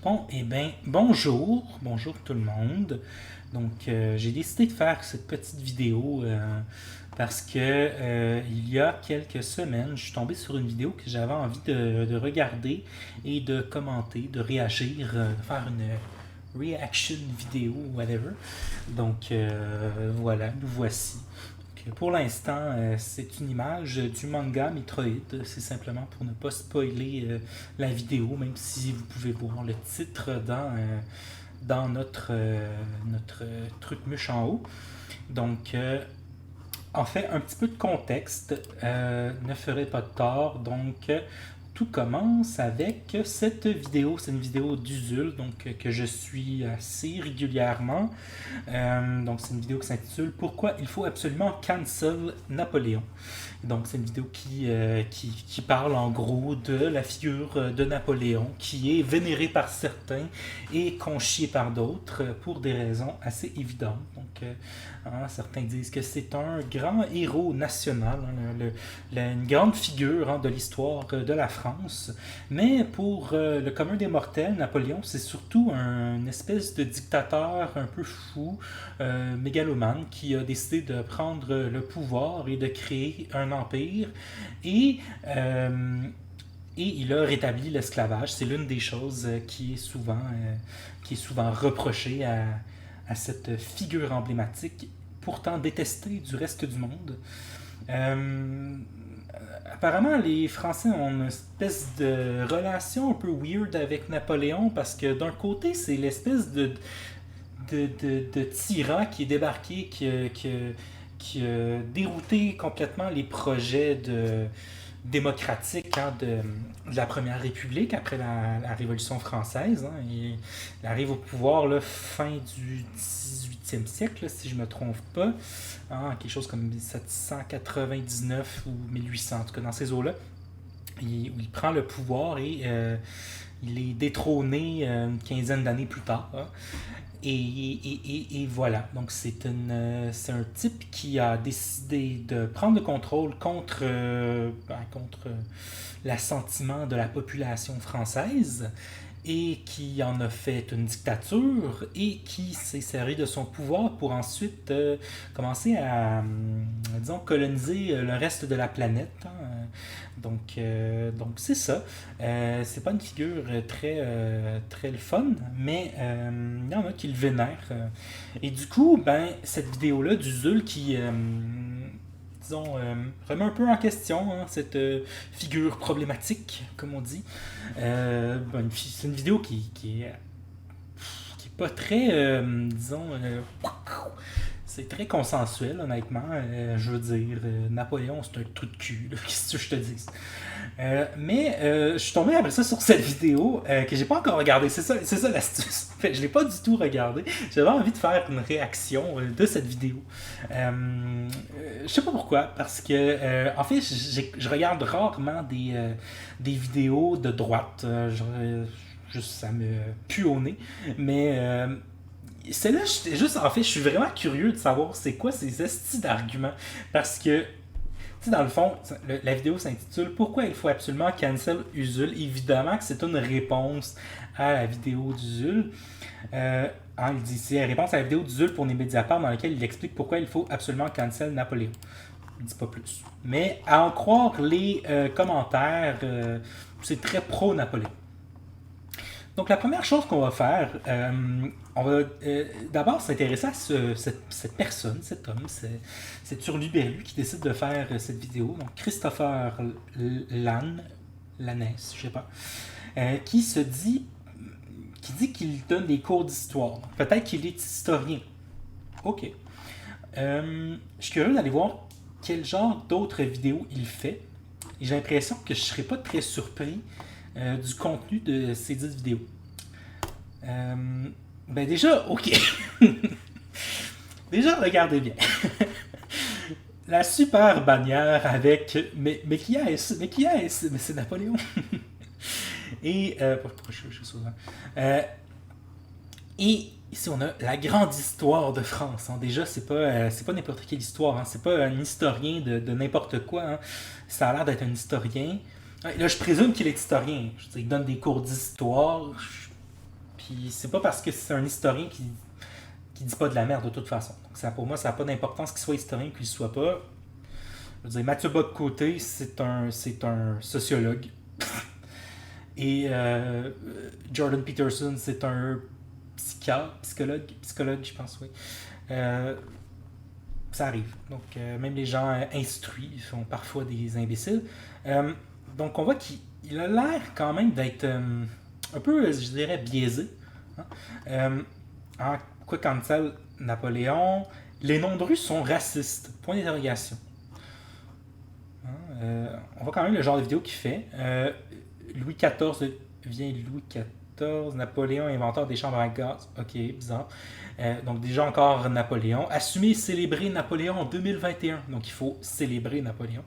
Bon, eh bien, bonjour tout le monde. Donc, j'ai décidé de faire cette petite vidéo parce que il y a quelques semaines, je suis tombé sur une vidéo que j'avais envie de regarder et de commenter, de réagir, de faire une reaction vidéo, whatever. Donc, voilà, nous voici. Pour l'instant, c'est une image du manga Metroid. C'est simplement pour ne pas spoiler la vidéo, même si vous pouvez voir le titre dans notre truc mûche en haut. Donc, en fait, un petit peu de contexte ne ferait pas de tort. Donc, tout commence avec cette vidéo. C'est une vidéo d'Usul, donc que je suis assez régulièrement. Donc, c'est une vidéo qui s'intitule Pourquoi il faut absolument cancel Napoléon. Donc, c'est une vidéo qui parle en gros de la figure de Napoléon, qui est vénérée par certains et conchiée par d'autres pour des raisons assez évidentes. Donc, certains disent que c'est un grand héros national, une grande figure de l'histoire de la France. Mais pour le commun des mortels, Napoléon, c'est surtout une espèce de dictateur un peu fou, mégalomane, qui a décidé de prendre le pouvoir et de créer un empire. Et, euh, et il a rétabli l'esclavage. C'est l'une des choses qui est souvent reprochée à cette figure emblématique, pourtant détestée du reste du monde. Euh, Apparemment, les Français ont une espèce de relation un peu weird avec Napoléon parce que d'un côté, c'est l'espèce de tyran qui est débarqué, qui a dérouté complètement les projets démocratiques de la Première République après la Révolution française. Il arrive au pouvoir fin du 18e siècle, là, si je ne me trompe pas. Quelque chose comme 1799 ou 1800, en tout cas dans ces eaux-là. Il prend le pouvoir et il est détrôné une quinzaine d'années plus tard. Et voilà, donc c'est un type qui a décidé de prendre le contrôle contre l'assentiment de la population française et qui en a fait une dictature et qui s'est servi de son pouvoir pour ensuite commencer à, disons, coloniser le reste de la planète. Donc c'est ça. C'est pas une figure très le fun, mais il y en a qui le vénèrent. Et du coup, cette vidéo-là du Zul qui, disons, remet un peu en question cette figure problématique, comme on dit. C'est une vidéo qui est pas très, disons, c'est très consensuel, honnêtement. Je veux dire, Napoléon, c'est un trou de cul, là, qu'est-ce que je te dis. Mais je suis tombé après ça sur cette vidéo que j'ai pas encore regardée. C'est ça l'astuce. En fait, je l'ai pas du tout regardée. J'avais envie de faire une réaction de cette vidéo. Je sais pas pourquoi, parce que en fait, je regarde rarement des vidéos de droite. Juste ça me pue au nez. Mais celle-là, en fait, je suis vraiment curieux de savoir c'est quoi ces estis d'arguments. Parce que dans le fond, la vidéo s'intitule Pourquoi il faut absolument cancel Usul. Évidemment que c'est une réponse à la vidéo d'Usul. Il dit c'est une réponse à la vidéo d'Usul pour les Mediapart dans laquelle il explique pourquoi il faut absolument cancel Napoléon. Il ne dit pas plus. Mais à en croire les commentaires, c'est très pro-Napoléon. Donc la première chose qu'on va faire, on va d'abord s'intéresser à cette personne, cet homme, cet hurluberlu qui décide de faire cette vidéo. Donc Christopher Lanès, je sais pas, qui dit qu'il donne des cours d'histoire. Peut-être qu'il est historien. Ok. Je suis curieux d'aller voir quel genre d'autres vidéos il fait. Et j'ai l'impression que je ne serais pas très surpris du contenu de ces 10 vidéos. Déjà, ok. Déjà, regardez bien. La super bannière avec mais qui est-ce? Mais qui est-ce? Mais c'est Napoléon. Et pourquoi je suis souvent. Et ici, on a la grande histoire de France. Déjà, c'est pas n'importe quelle histoire. C'est pas un historien de n'importe quoi. Ça a l'air d'être un historien. Là, je présume qu'il est historien. Il donne des cours d'histoire. puis c'est pas parce que c'est un historien qui dit pas de la merde de toute façon. Donc ça, pour moi, ça n'a pas d'importance qu'il soit historien ou qu'il ne soit pas. Je veux dire, Mathieu Bock-Côté, c'est un sociologue. Et Jordan Peterson, c'est un psychologue, je pense, oui. Ça arrive. Donc, même les gens instruits sont parfois des imbéciles. Donc, on voit qu'il a l'air quand même d'être un peu, je dirais, biaisé. Hein? En quoi cancel Napoléon, les noms de rue sont racistes. Point d'interrogation. On voit quand même le genre de vidéo qu'il fait. Louis XIV vient Louis XIV, Napoléon, inventeur des chambres à gaz. Ok, bizarre. Donc déjà encore Napoléon. Assumer et célébrer Napoléon en 2021. Donc il faut célébrer Napoléon.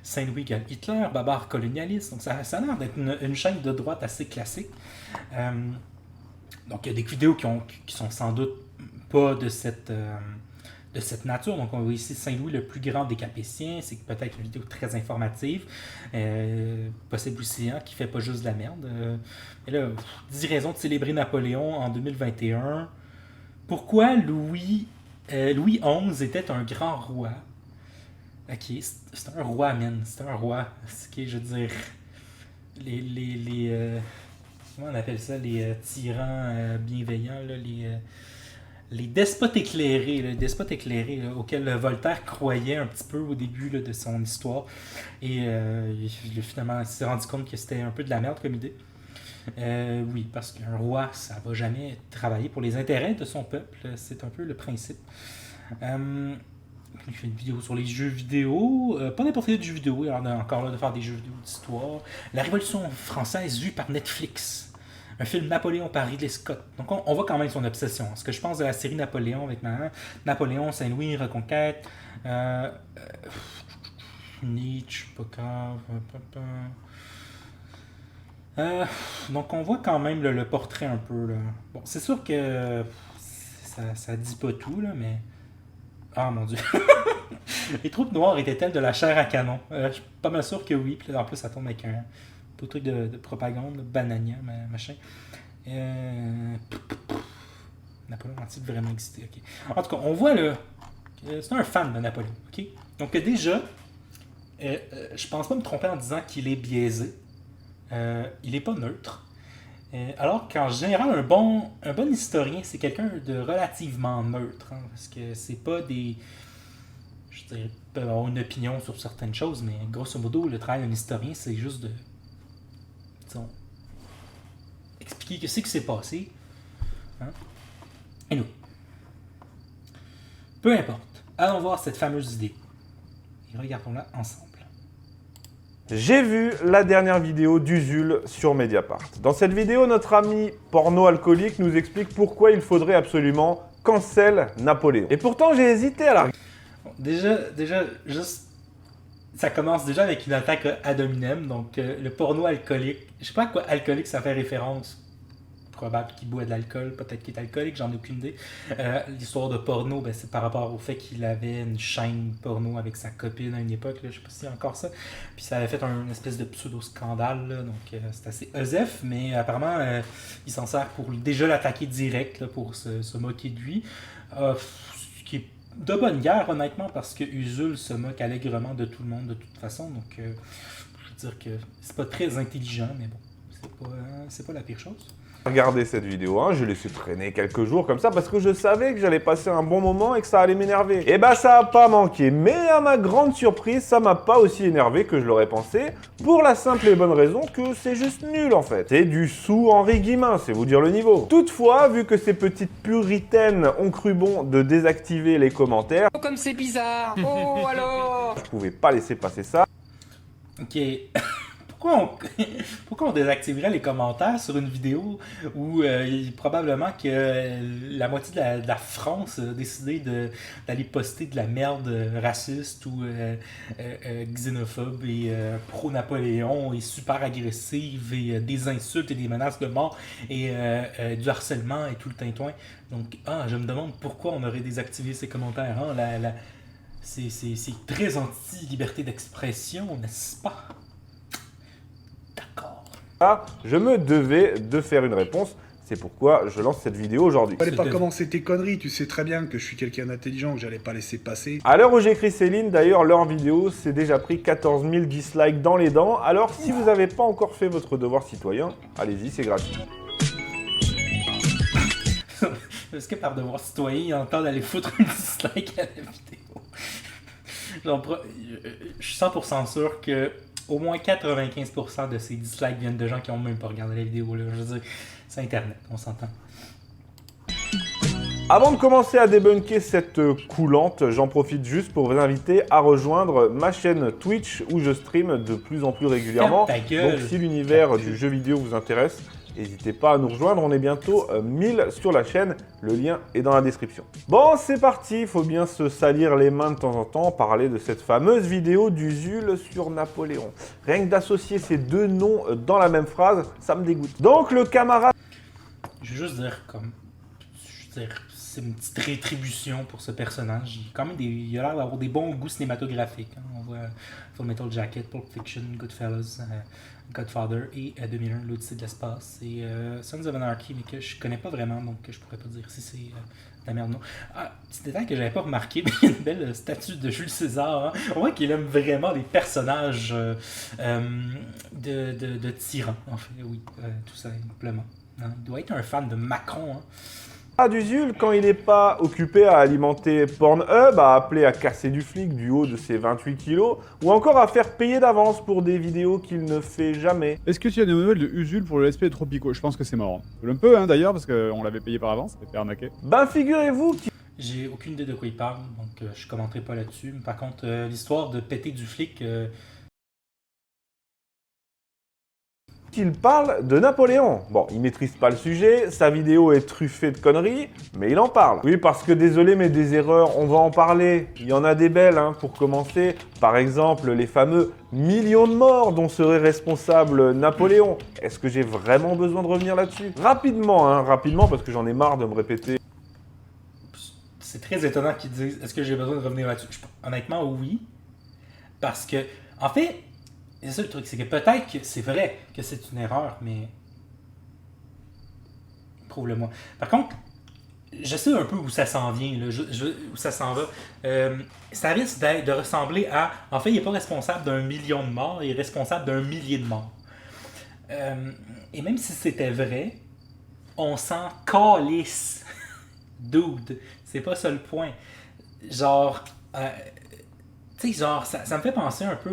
Saint-Louis égale Hitler, barbare colonialiste. Donc ça a l'air d'être une chaîne de droite assez classique. Donc il y a des vidéos qui sont sans doute pas de cette nature. Donc on voit ici Saint-Louis le plus grand des Capétiens. C'est peut-être une vidéo très informative. Possible aussi, hein, qui fait pas juste de la merde. Et là, 10 raisons de célébrer Napoléon en 2021. Pourquoi Louis XI était un grand roi? Ok, c'est un roi, man. C'est un roi. Ok, je veux dire... comment on appelle ça? Les tyrans bienveillants, là, les despotes éclairés, là, auxquels Voltaire croyait un petit peu au début là, de son histoire. Et finalement, il s'est rendu compte que c'était un peu de la merde comme idée. Oui, parce qu'un roi, ça va jamais travailler pour les intérêts de son peuple. C'est un peu le principe. Il fait une vidéo sur les jeux vidéo. Pas n'importe quel jeu vidéo. Alors, on a encore là de faire des jeux vidéo d'histoire. La Révolution française vue par Netflix. Un film Napoléon par Ridley Scott. Donc on voit quand même son obsession. Ce que je pense de la série Napoléon avec Napoléon, Saint-Louis, Reconquête, Nietzsche, Bocard. Donc on voit quand même le portrait un peu. Là. Bon, c'est sûr que ça dit pas tout, là, mais... Ah mon dieu. Les troupes noires étaient-elles de la chair à canon? Je suis pas mal sûr que oui. Puis là, en plus, ça tombe avec un beau truc de propagande, banania, machin. Napoléon a-t-il vraiment existé? Okay. En tout cas, on voit là que c'est un fan de Napoléon. Okay? Donc déjà, je pense pas me tromper en disant qu'il est biaisé. Il n'est pas neutre. Alors qu'en général, un bon historien, c'est quelqu'un de relativement neutre. Hein, parce que c'est pas des... Je dirais, peut avoir une opinion sur certaines choses, mais grosso modo, le travail d'un historien, c'est juste de... disons, expliquer ce qui s'est passé. Hein? Et nous. Peu importe. Allons voir cette fameuse idée. Et regardons-la ensemble. J'ai vu la dernière vidéo d'Usul sur Mediapart. Dans cette vidéo, notre ami porno-alcoolique nous explique pourquoi il faudrait absolument cancel Napoléon. Et pourtant, j'ai hésité à la... Bon, déjà, juste... Ça commence déjà avec une attaque ad hominem, donc le porno-alcoolique. Je sais pas à quoi alcoolique ça fait référence. Probable qu'il boit de l'alcool, peut-être qu'il est alcoolique, j'en ai aucune idée. L'histoire de porno, ben, c'est par rapport au fait qu'il avait une chaîne porno avec sa copine à une époque, là, je sais pas s'il y a encore ça. Puis ça avait fait un espèce de pseudo-scandale, là, donc c'est assez osef, mais apparemment il s'en sert pour déjà l'attaquer direct, là, pour se moquer de lui. Ce qui est de bonne guerre, honnêtement, parce que Usul se moque allègrement de tout le monde de toute façon, donc je veux dire que c'est pas très intelligent, mais bon, c'est pas la pire chose. Regardez cette vidéo, hein. Je l'ai laissé traîner quelques jours comme ça parce que je savais que j'allais passer un bon moment et que ça allait m'énerver. Et bah ça a pas manqué, mais à ma grande surprise, ça m'a pas aussi énervé que je l'aurais pensé, pour la simple et bonne raison que c'est juste nul en fait. C'est du sous-Henri Guillemin, c'est vous dire le niveau. Toutefois, vu que ces petites puritaines ont cru bon de désactiver les commentaires... Oh comme c'est bizarre. Oh alors. Je pouvais pas laisser passer ça. Ok... Pourquoi on désactiverait les commentaires sur une vidéo où probablement que la moitié de la France a décidé d'aller poster de la merde raciste ou xénophobe et pro-Napoléon et super agressive et des insultes et des menaces de mort et du harcèlement et tout le tintouin. Donc, je me demande pourquoi on aurait désactivé ces commentaires. Hein? C'est très anti-liberté d'expression, n'est-ce pas? Je me devais de faire une réponse. C'est pourquoi je lance cette vidéo aujourd'hui. Fallait pas commencer tes conneries, tu sais très bien que je suis quelqu'un d'intelligent, que j'allais pas laisser passer. À l'heure où j'écris Céline, d'ailleurs, leur vidéo s'est déjà pris 14 000 dislikes dans les dents. Alors, si vous n'avez pas encore fait votre devoir citoyen, allez-y, c'est gratuit. Est-ce que par devoir citoyen, il entend d'aller foutre un dislike à la vidéo? Genre, je suis 100% sûr que au moins 95% de ces dislikes viennent de gens qui ont même pas regardé la vidéo. Là. Je veux dire, c'est Internet, on s'entend. Avant de commencer à débunker cette coulante, j'en profite juste pour vous inviter à rejoindre ma chaîne Twitch où je stream de plus en plus régulièrement. Ferme ta gueule. Donc si l'univers du jeu vidéo vous intéresse, n'hésitez pas à nous rejoindre, on est bientôt 1000 sur la chaîne, le lien est dans la description. Bon, c'est parti, il faut bien se salir les mains de temps en temps, parler de cette fameuse vidéo d'Usul sur Napoléon. Rien que d'associer ces deux noms dans la même phrase, ça me dégoûte. Donc le camarade... Je veux juste dire, c'est une petite rétribution pour ce personnage. Il a l'air d'avoir des bons goûts cinématographiques. Hein. On voit Full Metal Jacket, Pulp Fiction, Goodfellas, Godfather et 2001, l'Odyssée de l'espace et Sons of Anarchy, mais que je connais pas vraiment, donc je pourrais pas dire si c'est de la merde ou non. Ah, petit détail que j'avais pas remarqué, mais il y a une belle statue de Jules César. Hein. On voit qu'il aime vraiment les personnages de tyrans, en fait, oui, tout simplement. Hein. Il doit être un fan de Macron. Hein. d'Usul, quand il n'est pas occupé à alimenter Pornhub, à appeler à casser du flic du haut de ses 28 kilos, ou encore à faire payer d'avance pour des vidéos qu'il ne fait jamais. Est-ce que tu as des nouvelles de Usul pour le LSP de Tropico? Je pense que c'est mort. Un peu, hein, d'ailleurs, parce qu'on l'avait payé par avance, c'était arnaqué. Ben figurez-vous qu'il... J'ai aucune idée de quoi il parle, donc je commenterai pas là-dessus. Par contre, l'histoire de péter du flic... qu'il parle de Napoléon. Bon, il maîtrise pas le sujet, sa vidéo est truffée de conneries, mais il en parle. Oui, parce que désolé, mais des erreurs, on va en parler. Il y en a des belles, hein, pour commencer. Par exemple, les fameux millions de morts dont serait responsable Napoléon. Est-ce que j'ai vraiment besoin de revenir là-dessus? Rapidement, hein, rapidement, parce que j'en ai marre de me répéter. C'est très étonnant qu'ils disent « Est-ce que j'ai besoin de revenir là-dessus? » Honnêtement, oui. Parce que, en fait... C'est ça le truc, c'est que peut-être que c'est vrai que c'est une erreur, mais prouve-le-moi. Par contre, je sais un peu où ça s'en vient, là, où ça s'en va. Ça risque de ressembler à... En fait, il n'est pas responsable d'un million de morts, il est responsable d'un millier de morts. Et même si c'était vrai, on s'en calisse. Dude, c'est pas ça le point. Genre, tu sais, genre, ça me fait penser un peu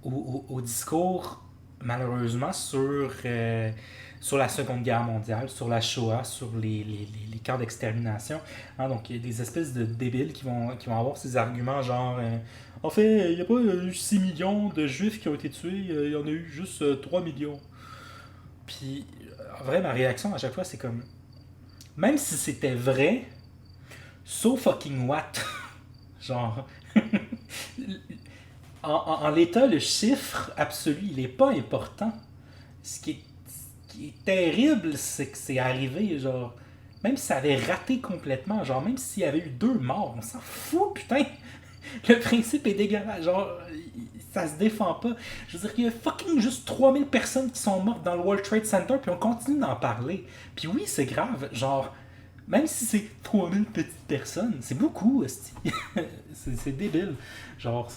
au discours, malheureusement, sur la Seconde Guerre mondiale, sur la Shoah, sur les camps d'extermination. Hein, donc, il y a des espèces de débiles qui vont avoir ces arguments genre en fait, il n'y a pas eu 6 millions de Juifs qui ont été tués, il y en a eu juste 3 millions. Puis, en vrai, ma réaction à chaque fois, c'est comme... Même si c'était vrai, so fucking what? Genre... En l'état, le chiffre absolu, il n'est pas important. Ce qui est terrible, c'est que c'est arrivé, genre... Même si ça avait raté complètement, genre, même s'il y avait eu 2 morts, on s'en fout, putain! Le principe est dégueulasse, genre, ça se défend pas. Je veux dire qu'il y a fucking juste 3000 personnes qui sont mortes dans le World Trade Center, puis on continue d'en parler. Puis oui, c'est grave, genre... Même si c'est 3000 petites personnes, c'est beaucoup, c'est débile. Genre,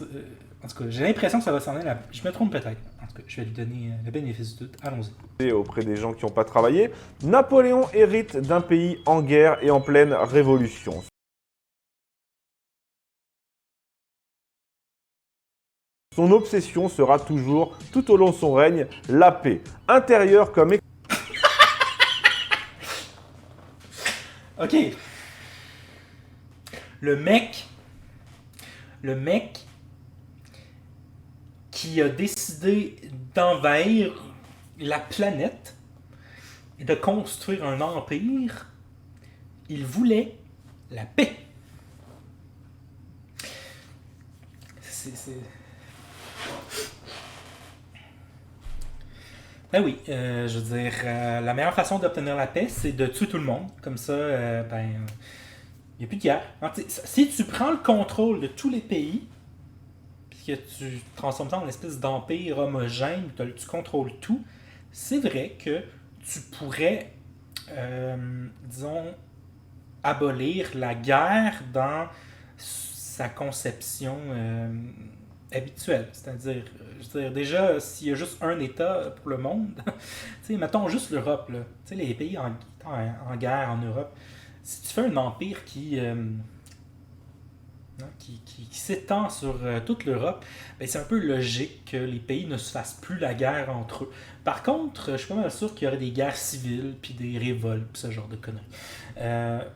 en tout cas, j'ai l'impression que ça va s'en aller là. Je me trompe peut-être. En tout cas, je vais lui donner le bénéfice du doute. Allons-y. Auprès des gens qui n'ont pas travaillé, Napoléon hérite d'un pays en guerre et en pleine révolution. Son obsession sera toujours, tout au long de son règne, la paix, intérieure comme extérieure. Ok. Le mec qui a décidé d'envahir la planète et de construire un empire, il voulait la paix. Ben oui, je veux dire, la meilleure façon d'obtenir la paix, c'est de tuer tout le monde. Comme ça, il n'y a plus de guerre. Si tu prends le contrôle de tous les pays, puis que tu transformes ça en une espèce d'empire homogène, tu contrôles tout, c'est vrai que tu pourrais disons, abolir la guerre dans sa conception habituelle. C'est-à-dire, je veux dire, déjà, s'il y a juste un État pour le monde, mettons juste l'Europe, là, les pays en guerre en Europe, si tu fais un empire qui s'étend sur toute l'Europe, ben c'est un peu logique que les pays ne se fassent plus la guerre entre eux. Par contre, je suis pas mal sûr qu'il y aurait des guerres civiles, puis des révoltes, puis ce genre de conneries.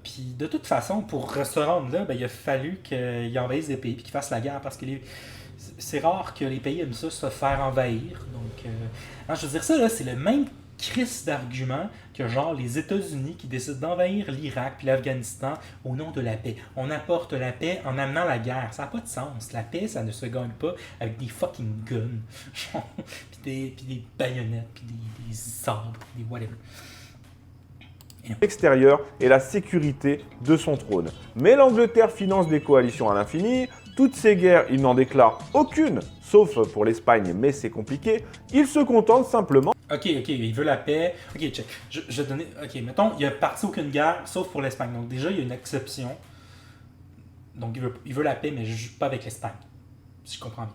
Puis de toute façon, pour se rendre là, ben, il a fallu qu'ils envahissent des pays, puis qu'ils fassent la guerre, parce que c'est rare que les pays aiment ça, se faire envahir. Donc, je veux dire, ça, là, c'est le même crise d'argument que genre les États-Unis qui décident d'envahir l'Irak puis l'Afghanistan au nom de la paix. On apporte la paix en amenant la guerre. Ça n'a pas de sens. La paix, ça ne se gagne pas avec des fucking guns, puis des baïonnettes, puis des sabres, des whatever. Extérieur et la sécurité de son trône. Mais l'Angleterre finance des coalitions à l'infini. Toutes ces guerres, il n'en déclare aucune, sauf pour l'Espagne, mais c'est compliqué. Il se contente simplement. Ok, il veut la paix. Ok, check. Je vais donner. Ok, mettons, il a parti aucune guerre, sauf pour l'Espagne. Donc déjà, il y a une exception. Donc il veut la paix, mais pas avec l'Espagne. Si je comprends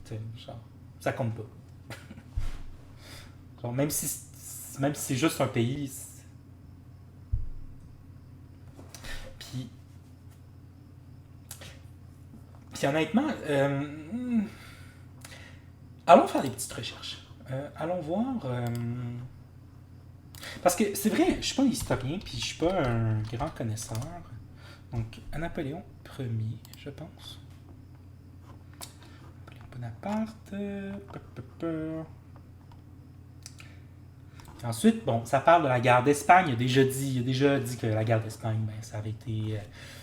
bien. Genre, ça compte pas. Genre, même si c'est juste un pays. Puis honnêtement, allons faire des petites recherches. Allons voir. Parce que c'est vrai, je suis pas un historien, puis je suis pas un grand connaisseur. Donc, Napoléon Ier, je pense. Napoléon Bonaparte. Ensuite, bon, ça parle de la guerre d'Espagne. Il a déjà dit que la guerre d'Espagne, ben, ça avait été.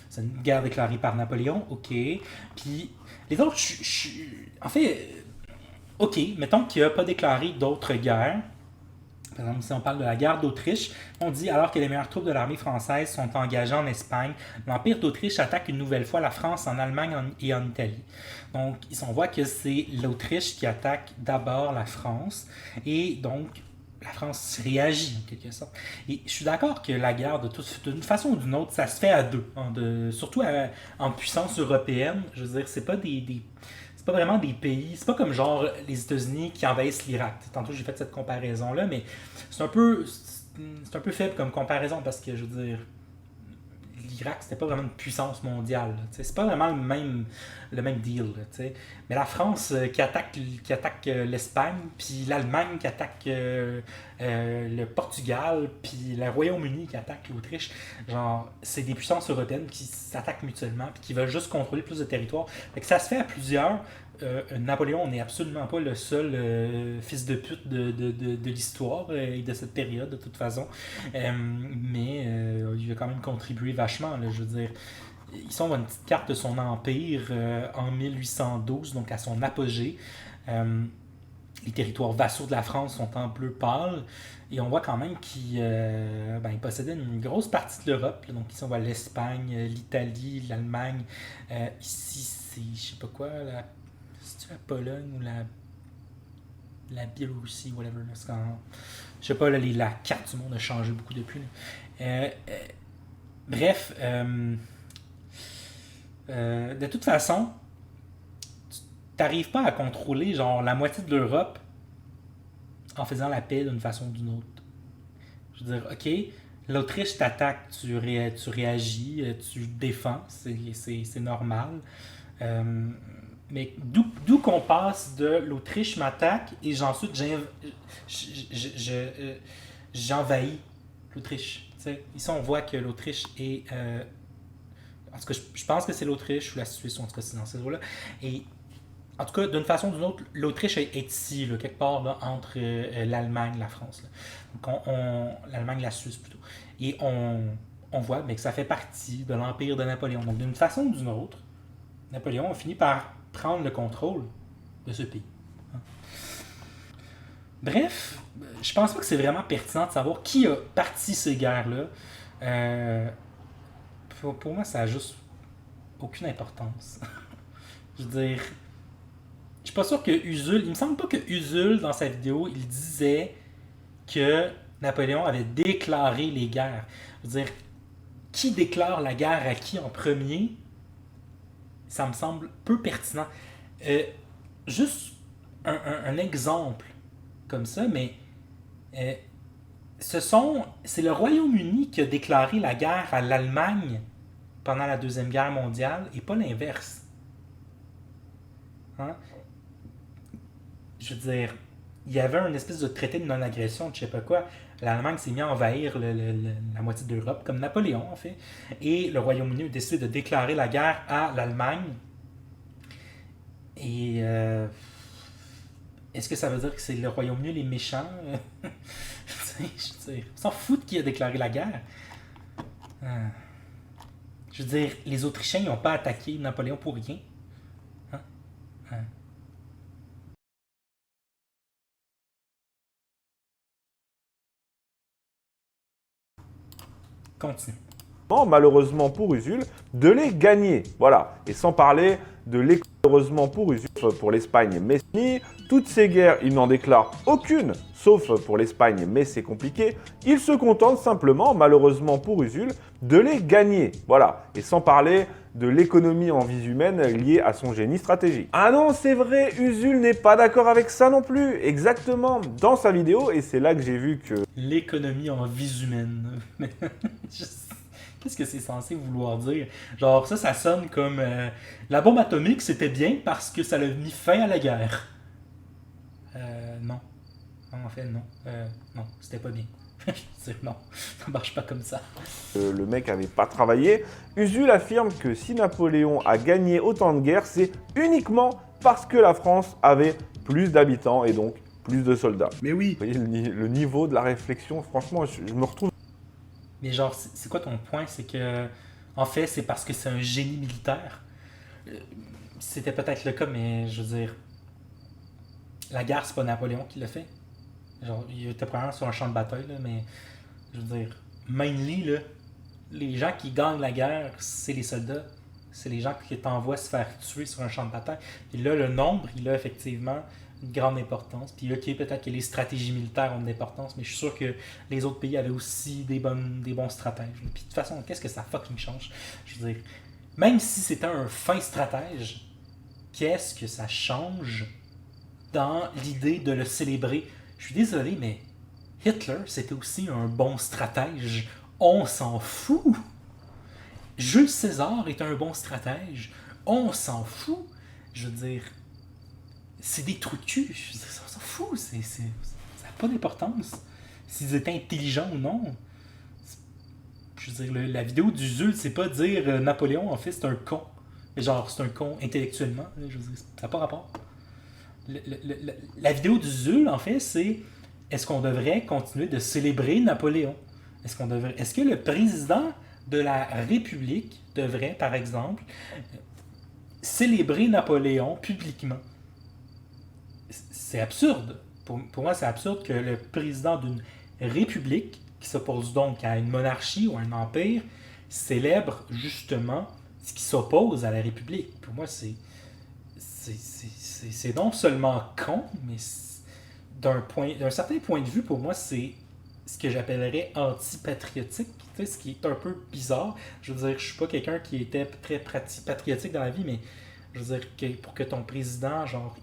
C'est une guerre déclarée par Napoléon, ok. Puis les autres, en fait. OK, mettons qu'il n'a pas déclaré d'autres guerres. Par exemple, si on parle de la guerre d'Autriche, on dit alors que les meilleures troupes de l'armée française sont engagées en Espagne, l'Empire d'Autriche attaque une nouvelle fois la France en Allemagne et en Italie. Donc, on voit que c'est l'Autriche qui attaque d'abord la France, et donc la France réagit en quelque sorte. Et je suis d'accord que la guerre, d'une façon ou d'une autre, ça se fait à deux, surtout en puissance européenne. Je veux dire, c'est pas c'est pas vraiment des pays, c'est pas comme genre les États-Unis qui envahissent l'Irak. Tantôt j'ai fait cette comparaison-là, mais c'est un peu faible comme comparaison parce que je veux dire, l'Irak c'était pas vraiment une puissance mondiale. C'est pas vraiment le même deal. Mais la France qui attaque l'Espagne, puis l'Allemagne qui attaque le Portugal, puis le Royaume-Uni qui attaque l'Autriche, genre c'est des puissances européennes qui s'attaquent mutuellement puis qui veulent juste contrôler plus de territoire. Fait que ça se fait à plusieurs. Napoléon n'est absolument pas le seul fils de pute de l'histoire et de cette période de toute façon, mais il a quand même contribué vachement, là, je veux dire. Ici, on voit une petite carte de son empire en 1812, donc à son apogée. Les territoires vassaux de la France sont en bleu pâle. Et on voit quand même qu'il possédait une grosse partie de l'Europe. Donc ici, on voit l'Espagne, l'Italie, l'Allemagne. Ici, c'est, je sais pas quoi, c'est-tu la Pologne ou la Biélorussie, whatever. Je sais pas, là, la carte du monde a changé beaucoup depuis. Bref, de toute façon, tu n'arrives pas à contrôler genre la moitié de l'Europe en faisant la paix d'une façon ou d'une autre. Je veux dire, ok, l'Autriche t'attaque, tu réagis, tu défends, c'est normal. Mais d'où qu'on passe de l'Autriche m'attaque et ensuite j'envahis l'Autriche. T'sais, ici, on voit que l'Autriche est... en tout cas, je pense que c'est l'Autriche ou la Suisse, en tout cas, c'est dans ces eaux-là. Et en tout cas, d'une façon ou d'une autre, l'Autriche est ici, là, quelque part là, entre l'Allemagne et la France. Là. Donc, l'Allemagne et la Suisse, plutôt. Et on voit que ça fait partie de l'Empire de Napoléon. Donc, d'une façon ou d'une autre, Napoléon a fini par prendre le contrôle de ce pays. Bref, je pense pas que c'est vraiment pertinent de savoir qui a parti ces guerres-là. Pour moi, ça a juste aucune importance. Je veux dire, je suis pas sûr que Usul, il me semble pas que Usul, dans sa vidéo, il disait que Napoléon avait déclaré les guerres. Je veux dire, qui déclare la guerre à qui en premier, ça me semble peu pertinent. Juste un exemple comme ça, mais euh, c'est le Royaume-Uni qui a déclaré la guerre à l'Allemagne pendant la Deuxième Guerre mondiale et pas l'inverse. Hein? Je veux dire, il y avait une espèce de traité de non-agression, je sais pas quoi. L'Allemagne s'est mise à envahir la moitié de l'Europe, comme Napoléon en fait. Et le Royaume-Uni a décidé de déclarer la guerre à l'Allemagne. Et est-ce que ça veut dire que c'est le Royaume-Uni les méchants? Je veux dire, on s'en fout de qui a déclaré la guerre. Je veux dire, les Autrichiens n'ont pas attaqué Napoléon pour rien. Hein? Continue. Malheureusement pour Usul, de les gagner. Voilà. Et sans parler de malheureusement pour Usul, pour l'Espagne, mais fini. Toutes ces guerres, il n'en déclare aucune, sauf pour l'Espagne, mais c'est compliqué. Il se contente simplement, malheureusement pour Usul, de les gagner. Voilà. Et sans parler de l'économie en vie humaine liée à son génie stratégique. Ah non, c'est vrai, Usul n'est pas d'accord avec ça non plus. Exactement, dans sa vidéo, et c'est là que j'ai vu que... L'économie en vie humaine. Qu'est-ce que c'est censé vouloir dire? Genre, ça sonne comme la bombe atomique, c'était bien parce que ça a mis fin à la guerre. Non. Non, en fait, non. Non, c'était pas bien. Je veux dire, non, ça marche pas comme ça. Le mec avait pas travaillé. Usul affirme que si Napoléon a gagné autant de guerres, c'est uniquement parce que la France avait plus d'habitants et donc plus de soldats. Mais oui. Vous voyez le niveau de la réflexion, franchement, je me retrouve. Mais genre, c'est quoi ton point? C'est que, en fait, c'est parce que c'est un génie militaire. C'était peut-être le cas, mais je veux dire, la guerre, c'est pas Napoléon qui l'a fait. Genre, il était probablement sur un champ de bataille, là, mais je veux dire, mainly, là, les gens qui gagnent la guerre, c'est les soldats. C'est les gens qui t'envoient se faire tuer sur un champ de bataille. Et là, le nombre, il a effectivement une grande importance. Puis ok, peut-être que les stratégies militaires ont de l'importance, mais je suis sûr que les autres pays avaient aussi des bons stratèges. Puis de toute façon, qu'est-ce que ça fucking change? Je veux dire, même si c'était un fin stratège, qu'est-ce que ça change dans l'idée de le célébrer? Je suis désolé, mais Hitler, c'était aussi un bon stratège. On s'en fout. Jules César est un bon stratège. On s'en fout. Je veux dire, c'est des trous de cul. Je veux dire, on s'en fout. Ça n'a pas d'importance. S'ils étaient intelligents ou non. Je veux dire, la vidéo du Zul, c'est pas dire Napoléon, en fait, c'est un con. Mais genre, c'est un con intellectuellement. Je veux dire, ça n'a pas rapport. La vidéo du Zul, en fait, c'est est-ce qu'on devrait continuer de célébrer Napoléon? Est-ce que le président de la République devrait, par exemple, célébrer Napoléon publiquement? C'est absurde. Pour moi, c'est absurde que le président d'une république, qui s'oppose donc à une monarchie ou à un empire, célèbre justement ce qui s'oppose à la république. Pour moi, c'est non seulement con, mais d'un certain point de vue, pour moi, c'est ce que j'appellerais antipatriotique, tu sais, ce qui est un peu bizarre. Je veux dire, je suis pas quelqu'un qui était très patriotique dans la vie, mais je veux dire, pour que ton président, genre,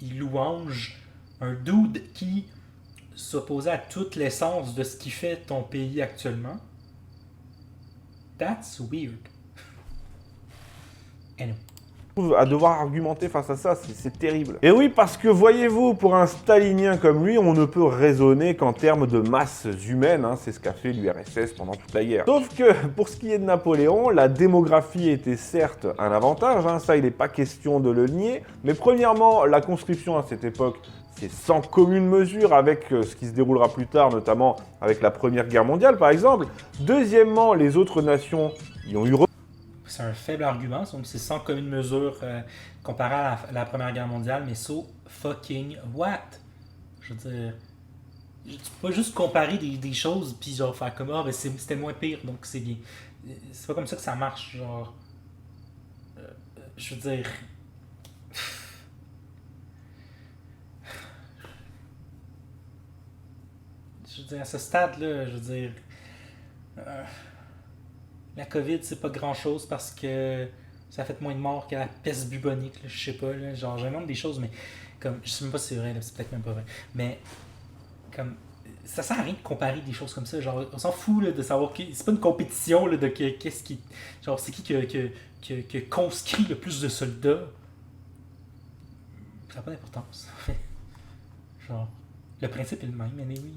il louange un dude qui s'opposait à toute l'essence de ce qui fait ton pays actuellement, that's weird. Anyway. À devoir argumenter face à ça, c'est terrible. Et oui, parce que voyez-vous, pour un stalinien comme lui, on ne peut raisonner qu'en termes de masse humaine, hein, c'est ce qu'a fait l'URSS pendant toute la guerre. Sauf que, pour ce qui est de Napoléon, la démographie était certes un avantage, hein, ça il n'est pas question de le nier, mais premièrement, la conscription à cette époque, c'est sans commune mesure avec ce qui se déroulera plus tard, notamment avec la Première Guerre mondiale par exemple. Deuxièmement, les autres nations y ont eu c'est un faible argument, donc c'est sans commune mesure comparé à la Première Guerre mondiale, mais so fucking what? Je veux dire, tu peux pas juste comparer des choses puis genre faire comme ben c'était moins pire, donc c'est bien. C'est pas comme ça que ça marche, genre. Je veux dire. Je veux veux dire, à ce stade-là, je veux dire, la COVID, c'est pas grand-chose parce que ça a fait moins de morts que la peste bubonique, là, je sais pas, là, genre, j'invente des choses, mais comme, je sais même pas si c'est vrai, là, c'est peut-être même pas vrai, mais comme, ça sert à rien de comparer des choses comme ça, genre, on s'en fout là, de savoir, c'est pas une compétition là, de qu'est-ce qui, genre, c'est qui a conscrit le plus de soldats, ça n'a pas d'importance, en fait. Genre, le principe est le même, mais oui.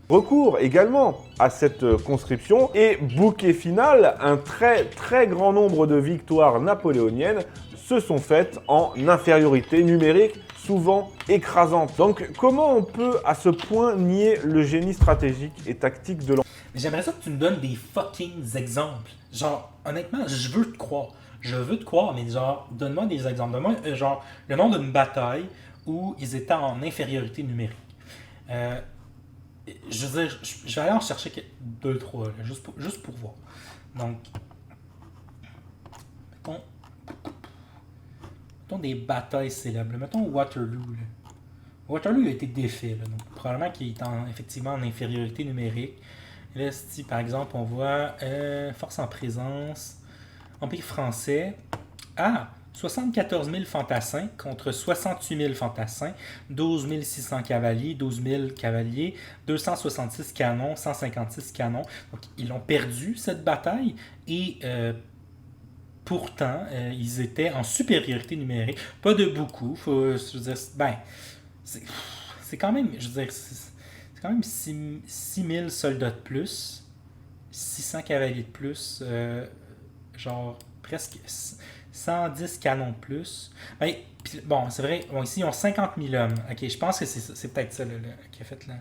Recours également à cette conscription et bouquet final, un très grand nombre de victoires napoléoniennes se sont faites en infériorité numérique, souvent écrasante. Donc comment on peut à ce point nier le génie stratégique et tactique de l'Empire? Mais j'aimerais ça que tu me donnes des fucking exemples. Genre, honnêtement, je veux te croire. Je veux te croire, mais genre, donne-moi des exemples. Donne-moi, genre, le nom d'une bataille où ils étaient en infériorité numérique. Je veux dire, je vais aller en chercher 2-3, juste pour voir. Donc, mettons des batailles célèbres. Mettons Waterloo. Là. Waterloo a été défait, là, donc probablement qu'il est effectivement en infériorité numérique. Et là, si par exemple on voit force en présence, Empire français, 74 000 fantassins contre 68 000 fantassins, 12 600 cavaliers, 12 000 cavaliers, 266 canons, 156 canons. Donc, ils ont perdu cette bataille et pourtant, ils étaient en supériorité numérique. Pas de beaucoup. Je veux dire, ben, c'est quand même, je veux dire, c'est quand même 6 000 soldats de plus, 600 cavaliers de plus, genre presque 110 canons de plus. Ben, pis, bon, c'est vrai, bon, ici ils ont 50 000 hommes. Ok, je pense que c'est peut-être ça là, qui a fait là.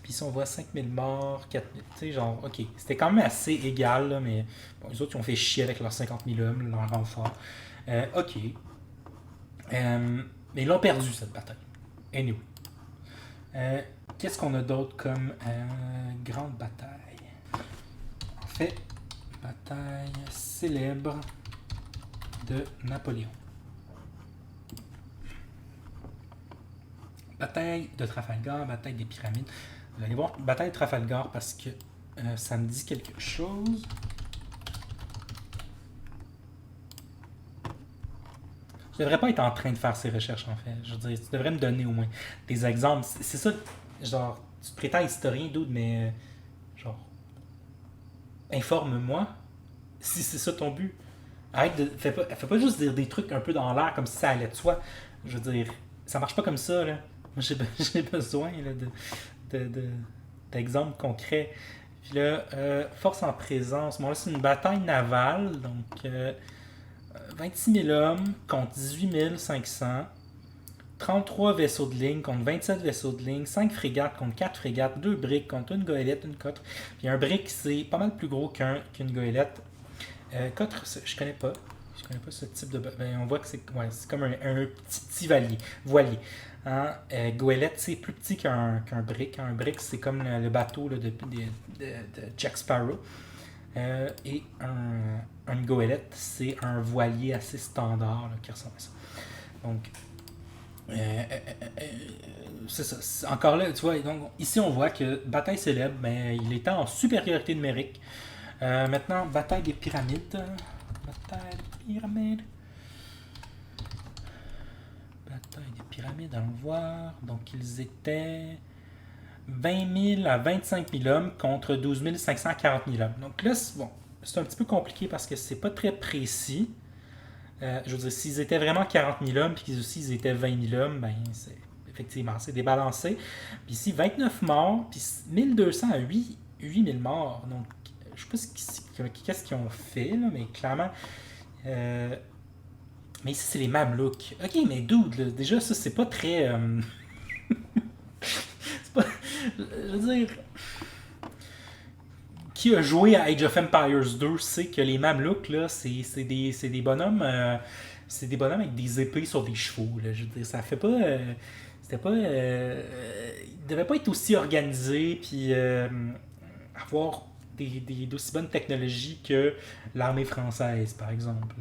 Puis ici on voit 5 000 morts, 4 000, tu sais, genre, ok, c'était quand même assez égal, là, mais bon, les autres ils ont fait chier avec leurs 50 000 hommes, leur renfort. Ok. Mais ils l'ont perdu cette bataille. Anyway. Qu'est-ce qu'on a d'autre comme grande bataille? En fait, bataille célèbre de Napoléon. Bataille de Trafalgar, bataille des pyramides. Vous allez voir bataille de Trafalgar parce que ça me dit quelque chose. Je devrais pas être en train de faire ces recherches en fait. Je veux dire, tu devrais me donner au moins des exemples. C'est ça, genre, tu te prétends historien, dude, mais genre, informe-moi si c'est ça ton but. Arrête de. Fais pas juste dire des trucs un peu dans l'air comme si ça allait de soi. Je veux dire, ça marche pas comme ça, là. Moi, j'ai besoin là, d'exemples concrets. Puis là, force en présence. Bon, là, c'est une bataille navale, donc 26 000 hommes contre 18 500. 33 vaisseaux de ligne contre 27 vaisseaux de ligne, 5 frégates contre 4 frégates, 2 briques contre une goélette, une cotre. Puis un brick, c'est pas mal plus gros qu'une goélette. Cotre, je connais pas. Je connais pas ce type de... Ben, on voit que c'est comme un petit voilier. Hein? Goélette, c'est plus petit qu'un brick. Un brick, c'est comme le bateau là, de Jack Sparrow. Et une goélette, c'est un voilier assez standard là, qui ressemble à ça. Donc, c'est ça. Encore là, tu vois, donc, ici on voit que bataille célèbre, mais il était en supériorité numérique. Maintenant, bataille des pyramides. Bataille des pyramides, allons voir. Donc, ils étaient 20 000 à 25 000 hommes contre 12 540 000 hommes. Donc là, c'est un petit peu compliqué parce que c'est pas très précis. Je veux dire, s'ils étaient vraiment 40 000 hommes puis qu'ils étaient 20 000 hommes, ben, effectivement, c'est débalancé. Puis ici, 29 morts, puis 1200 à 8 000 morts. Donc, je sais pas qu'est-ce qu'ils ont fait, là, mais clairement... mais ici, c'est les Mamelouks. Ok, mais dude, là, déjà, ça, c'est pas très... c'est pas... Je veux dire... Qui a joué à Age of Empires 2 sait que les Mamelouks, là, c'est des bonhommes... c'est des bonhommes avec des épées sur des chevaux, là. Je veux dire, ça fait pas... c'était pas... ils devaient pas être aussi organisés, puis avoir d'aussi bonnes technologies que l'armée française, par exemple.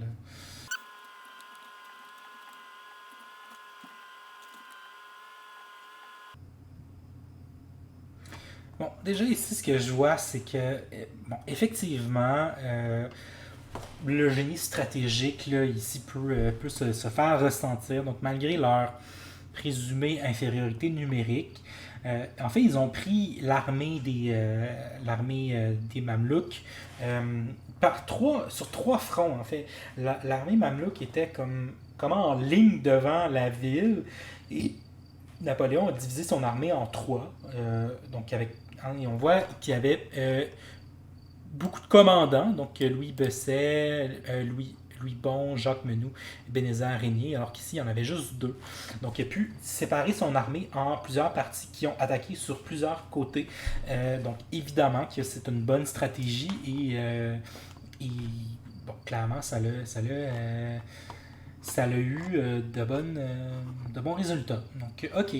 Bon, déjà ici, ce que je vois, c'est que, bon, effectivement, le génie stratégique, là, ici, peut se faire ressentir. Donc, malgré leur présumée infériorité numérique, en fait, ils ont pris l'armée des Mamelouks sur trois fronts, en fait. L'armée Mamelouk était comme en ligne devant la ville, et Napoléon a divisé son armée en trois. Donc, et on voit qu'il y avait beaucoup de commandants, donc Louis Besset, Louis Bon, Jacques Menou, Bénézère Régnier, alors qu'ici, il y en avait juste deux. Donc, il a pu séparer son armée en plusieurs parties qui ont attaqué sur plusieurs côtés. Donc, évidemment que c'est une bonne stratégie et bon, clairement, ça a eu de bons résultats. Donc, ok,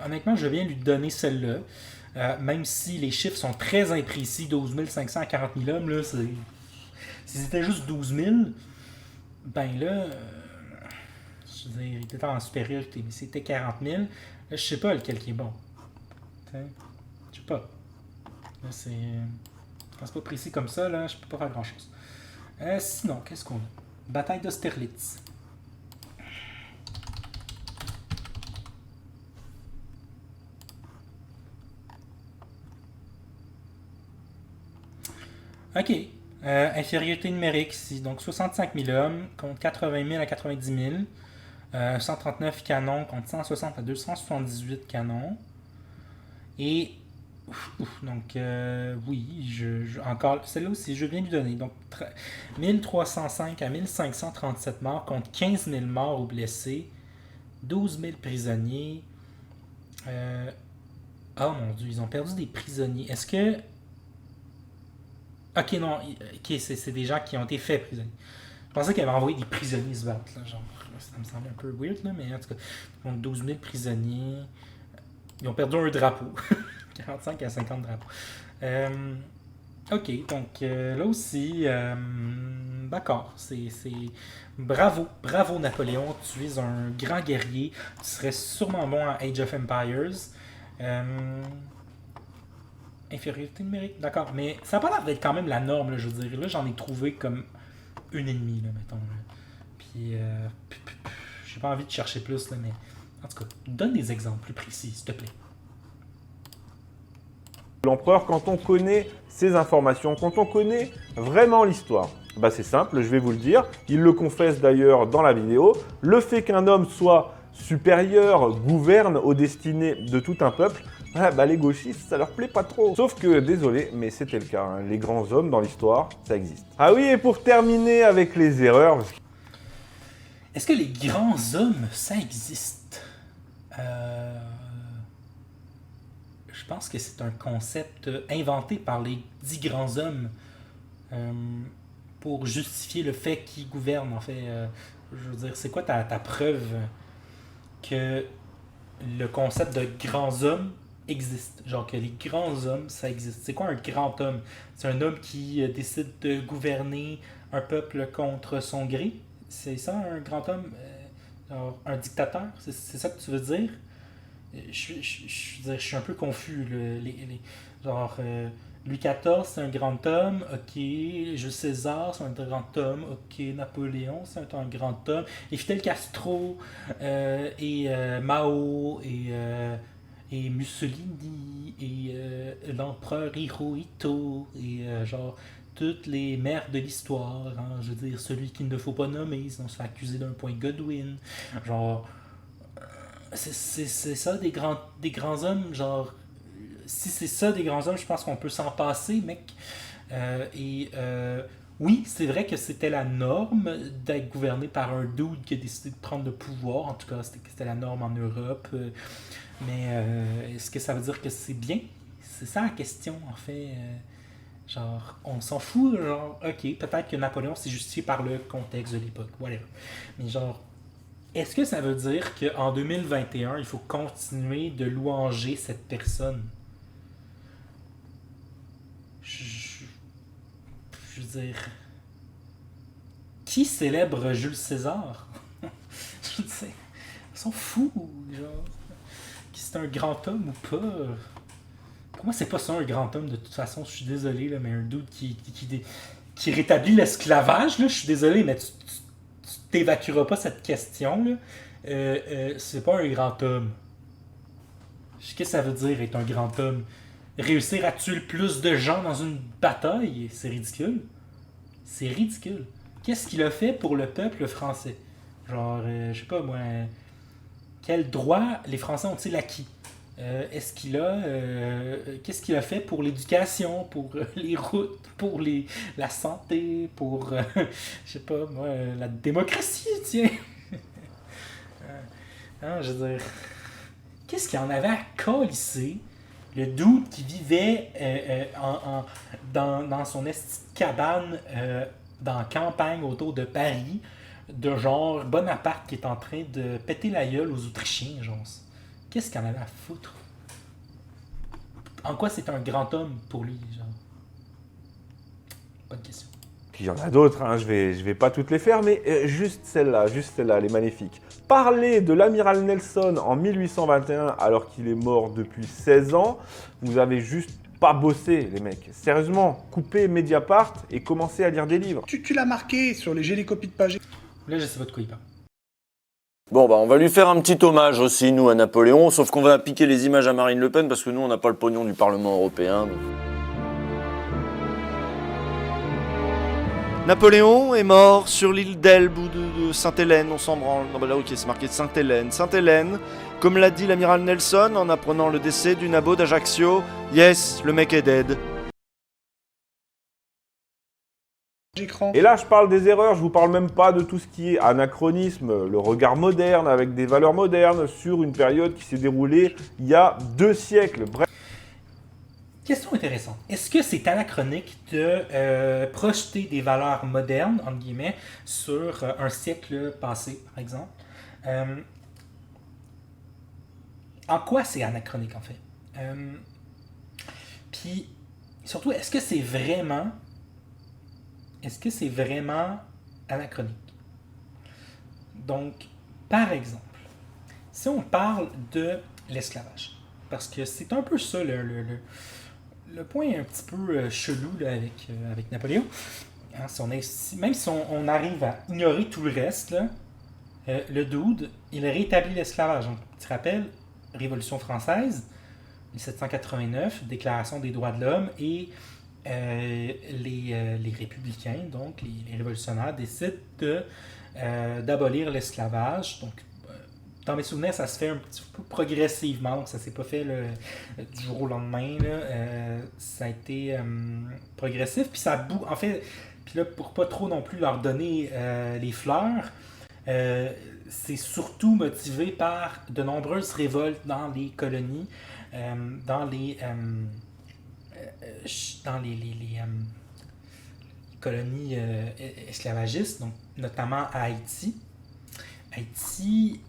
honnêtement, je viens lui donner celle-là. Même si les chiffres sont très imprécis, 12 500 à 40 000 hommes, là, si c'était juste 12 000, ben là, je veux dire, il était en supériorité, mais si c'était 40 000, là, je sais pas lequel qui est bon. Je sais pas. Là, quand c'est pas précis comme ça, là, je peux pas faire grand-chose. Sinon, qu'est-ce qu'on a? Bataille d'Austerlitz. OK. Infériorité numérique ici. Donc 65 000 hommes contre 80 000 à 90 000. 139 canons contre 160 à 278 canons. Et donc oui, encore celle-là aussi, je viens de lui donner. Donc 1305 à 1537 morts contre 15 000 morts ou blessés. 12 000 prisonniers. Oh mon Dieu, ils ont perdu des prisonniers. Est-ce que... Ok, non, ok, c'est des gens qui ont été faits prisonniers. Je pensais qu'ils avaient envoyé des prisonniers se battre, là, genre, ça me semble un peu weird, là, mais en tout cas, donc 12 000 prisonniers. Ils ont perdu un drapeau. 45 à 50 drapeaux. Ok, donc là aussi, d'accord, c'est bravo Napoléon, tu es un grand guerrier, tu serais sûrement bon à Age of Empires. Infériorité numérique, d'accord. Mais ça n'a pas l'air d'être quand même la norme, là, je veux dire. Là, j'en ai trouvé comme une ennemie, là, mettons. Là. Puis, j'ai pas envie de chercher plus, là, mais en tout cas, donne des exemples plus précis, s'il te plaît. L'empereur, quand on connaît ces informations, quand on connaît vraiment l'histoire, bah c'est simple, je vais vous le dire. Il le confesse d'ailleurs dans la vidéo. Le fait qu'un homme soit supérieur, gouverne aux destinées de tout un peuple, bah les gauchistes, ça leur plaît pas trop. Sauf que, désolé, mais c'était le cas. Hein. Les grands hommes dans l'histoire, ça existe. Ah oui, et pour terminer avec les erreurs... Est-ce que les grands hommes, ça existe? Je pense que c'est un concept inventé par les 10 grands hommes pour justifier le fait qu'ils gouvernent. En fait, je veux dire, c'est quoi ta preuve que le concept de grands hommes existe? Genre que les grands hommes, ça existe. C'est quoi un grand homme? C'est un homme qui décide de gouverner un peuple contre son gré? C'est ça, un grand homme? Genre, un dictateur? C'est ça que tu veux dire? Je suis un peu confus. Louis XIV, c'est un grand homme. Ok. Jules César, c'est un grand homme. Ok. Napoléon, c'est un grand homme. Et Fidel Castro, et Mao, et Mussolini, et l'empereur Hirohito, et genre toutes les mères de l'histoire. Hein, je veux dire, celui qu'il ne faut pas nommer, sinon on se fait accuser d'un point Godwin. Genre. C'est ça, des grands hommes, genre, si c'est ça, des grands hommes, je pense qu'on peut s'en passer, mec. Oui, c'est vrai que c'était la norme d'être gouverné par un dude qui a décidé de prendre le pouvoir, en tout cas, c'était la norme en Europe, mais est-ce que ça veut dire que c'est bien? C'est ça la question, en fait. Genre, on s'en fout, genre, ok, peut-être que Napoléon s'est justifié par le contexte de l'époque, whatever. Mais genre, est-ce que ça veut dire qu'en 2021, il faut continuer de louanger cette personne? Je veux dire... Qui célèbre Jules César? Je veux dire, ils sont fous, genre. Qui c'est un grand homme ou pas? Pour moi, c'est pas ça un grand homme, de toute façon, je suis désolé, là, mais un dude qui rétablit l'esclavage, là, je suis désolé, mais tu t'évacueras pas cette question, là. C'est pas un grand homme. Qu'est-ce que ça veut dire être un grand homme? Réussir à tuer le plus de gens dans une bataille, c'est ridicule. C'est ridicule. Qu'est-ce qu'il a fait pour le peuple français? Genre, je sais pas moi, quel droit les Français ont-ils acquis? Est-ce qu'il a... qu'est-ce qu'il a fait pour l'éducation, pour les routes, pour la santé, pour, je sais pas moi, la démocratie, tiens? Hein, je veux dire, qu'est-ce qu'il en avait à câlisser? Le dude qui vivait dans son esti de cabane dans la campagne autour de Paris, de genre Bonaparte qui est en train de péter la gueule aux Autrichiens, genre. Qu'est-ce qu'il en avait à foutre? En quoi c'est un grand homme pour lui, genre? Bonne question. Puis il y en a d'autres, hein, je vais pas toutes les faire, mais juste celle-là, elle est magnifique. Parler de l'amiral Nelson en 1821 alors qu'il est mort depuis 16 ans, vous avez juste pas bossé, les mecs. Sérieusement, coupez Mediapart et commencez à lire des livres. Tu l'as marqué sur les gélécopies de page. Là, je sais pas de quoi il parle. Bon, bah, on va lui faire un petit hommage aussi, nous, à Napoléon, sauf qu'on va piquer les images à Marine Le Pen parce que nous, on n'a pas le pognon du Parlement européen. Donc. Napoléon est mort sur l'île d'Elbe ou de Sainte-Hélène, on s'en branle. Non, bah là, ok, c'est marqué Sainte-Hélène. Sainte-Hélène, comme l'a dit l'amiral Nelson en apprenant le décès du nabo d'Ajaccio. Yes, le mec est dead. Écran. Et là, je parle des erreurs, je vous parle même pas de tout ce qui est anachronisme, le regard moderne avec des valeurs modernes sur une période qui s'est déroulée il y a 2 siècles. Bref. Question intéressante. Est-ce que c'est anachronique de projeter des valeurs modernes, entre guillemets, sur un siècle passé, par exemple? En quoi c'est anachronique, en fait? Puis, surtout, est-ce que c'est vraiment anachronique? Donc, par exemple, si on parle de l'esclavage, parce que c'est un peu ça le point un petit peu chelou là, avec Napoléon, hein, même si on arrive à ignorer tout le reste, là, le dude, il a rétabli l'esclavage. Donc, tu te rappelles, Révolution française, 1789, Déclaration des droits de l'homme, et les républicains, donc les révolutionnaires, décident d'abolir l'esclavage. Donc, dans mes souvenirs, ça se fait un petit peu progressivement, donc ça s'est pas fait du jour au lendemain. Là, ça a été progressif, puis ça en fait, puis là, pour pas trop non plus leur donner les fleurs, c'est surtout motivé par de nombreuses révoltes dans les colonies, dans les colonies esclavagistes, donc notamment à Haïti. Haïti,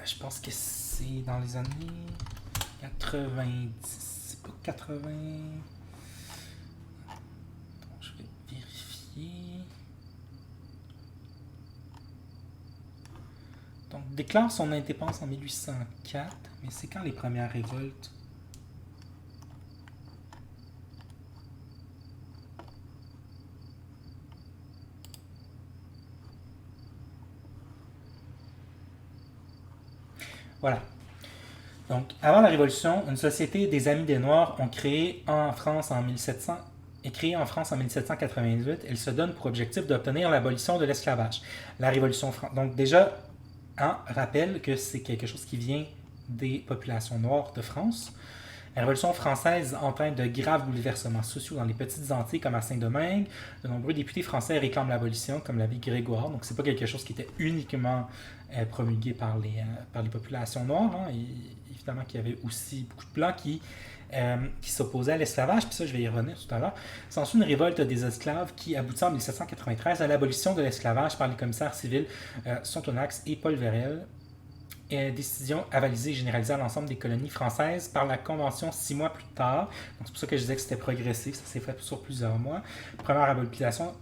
je pense que c'est dans les années 90, c'est pas 80... Attends, je vais vérifier... Donc, déclare son indépendance en 1804, mais c'est quand les premières révoltes? Voilà. Donc, avant la Révolution, une société des Amis des Noirs est créée en France en 1788. Elle se donne pour objectif d'obtenir l'abolition de l'esclavage. La Révolution française. Donc, déjà, rappelle que c'est quelque chose qui vient des populations noires de France. La Révolution française entraîne de graves bouleversements sociaux dans les petites Antilles comme à Saint-Domingue. De nombreux députés français réclament l'abolition, comme l'abbé Grégoire. Donc, c'est pas quelque chose qui était uniquement promulgué par les populations noires. Hein. Et, évidemment qu'il y avait aussi beaucoup de Blancs qui s'opposaient à l'esclavage. Puis ça, je vais y revenir tout à l'heure. S'ensuit une révolte des esclaves qui aboutit en 1793 à l'abolition de l'esclavage par les commissaires civils Sonthonax et Paul Vérel. Décision avalisée et généralisée à l'ensemble des colonies françaises par la Convention 6 mois plus tard. Donc, c'est pour ça que je disais que c'était progressif, ça s'est fait sur plusieurs mois. Première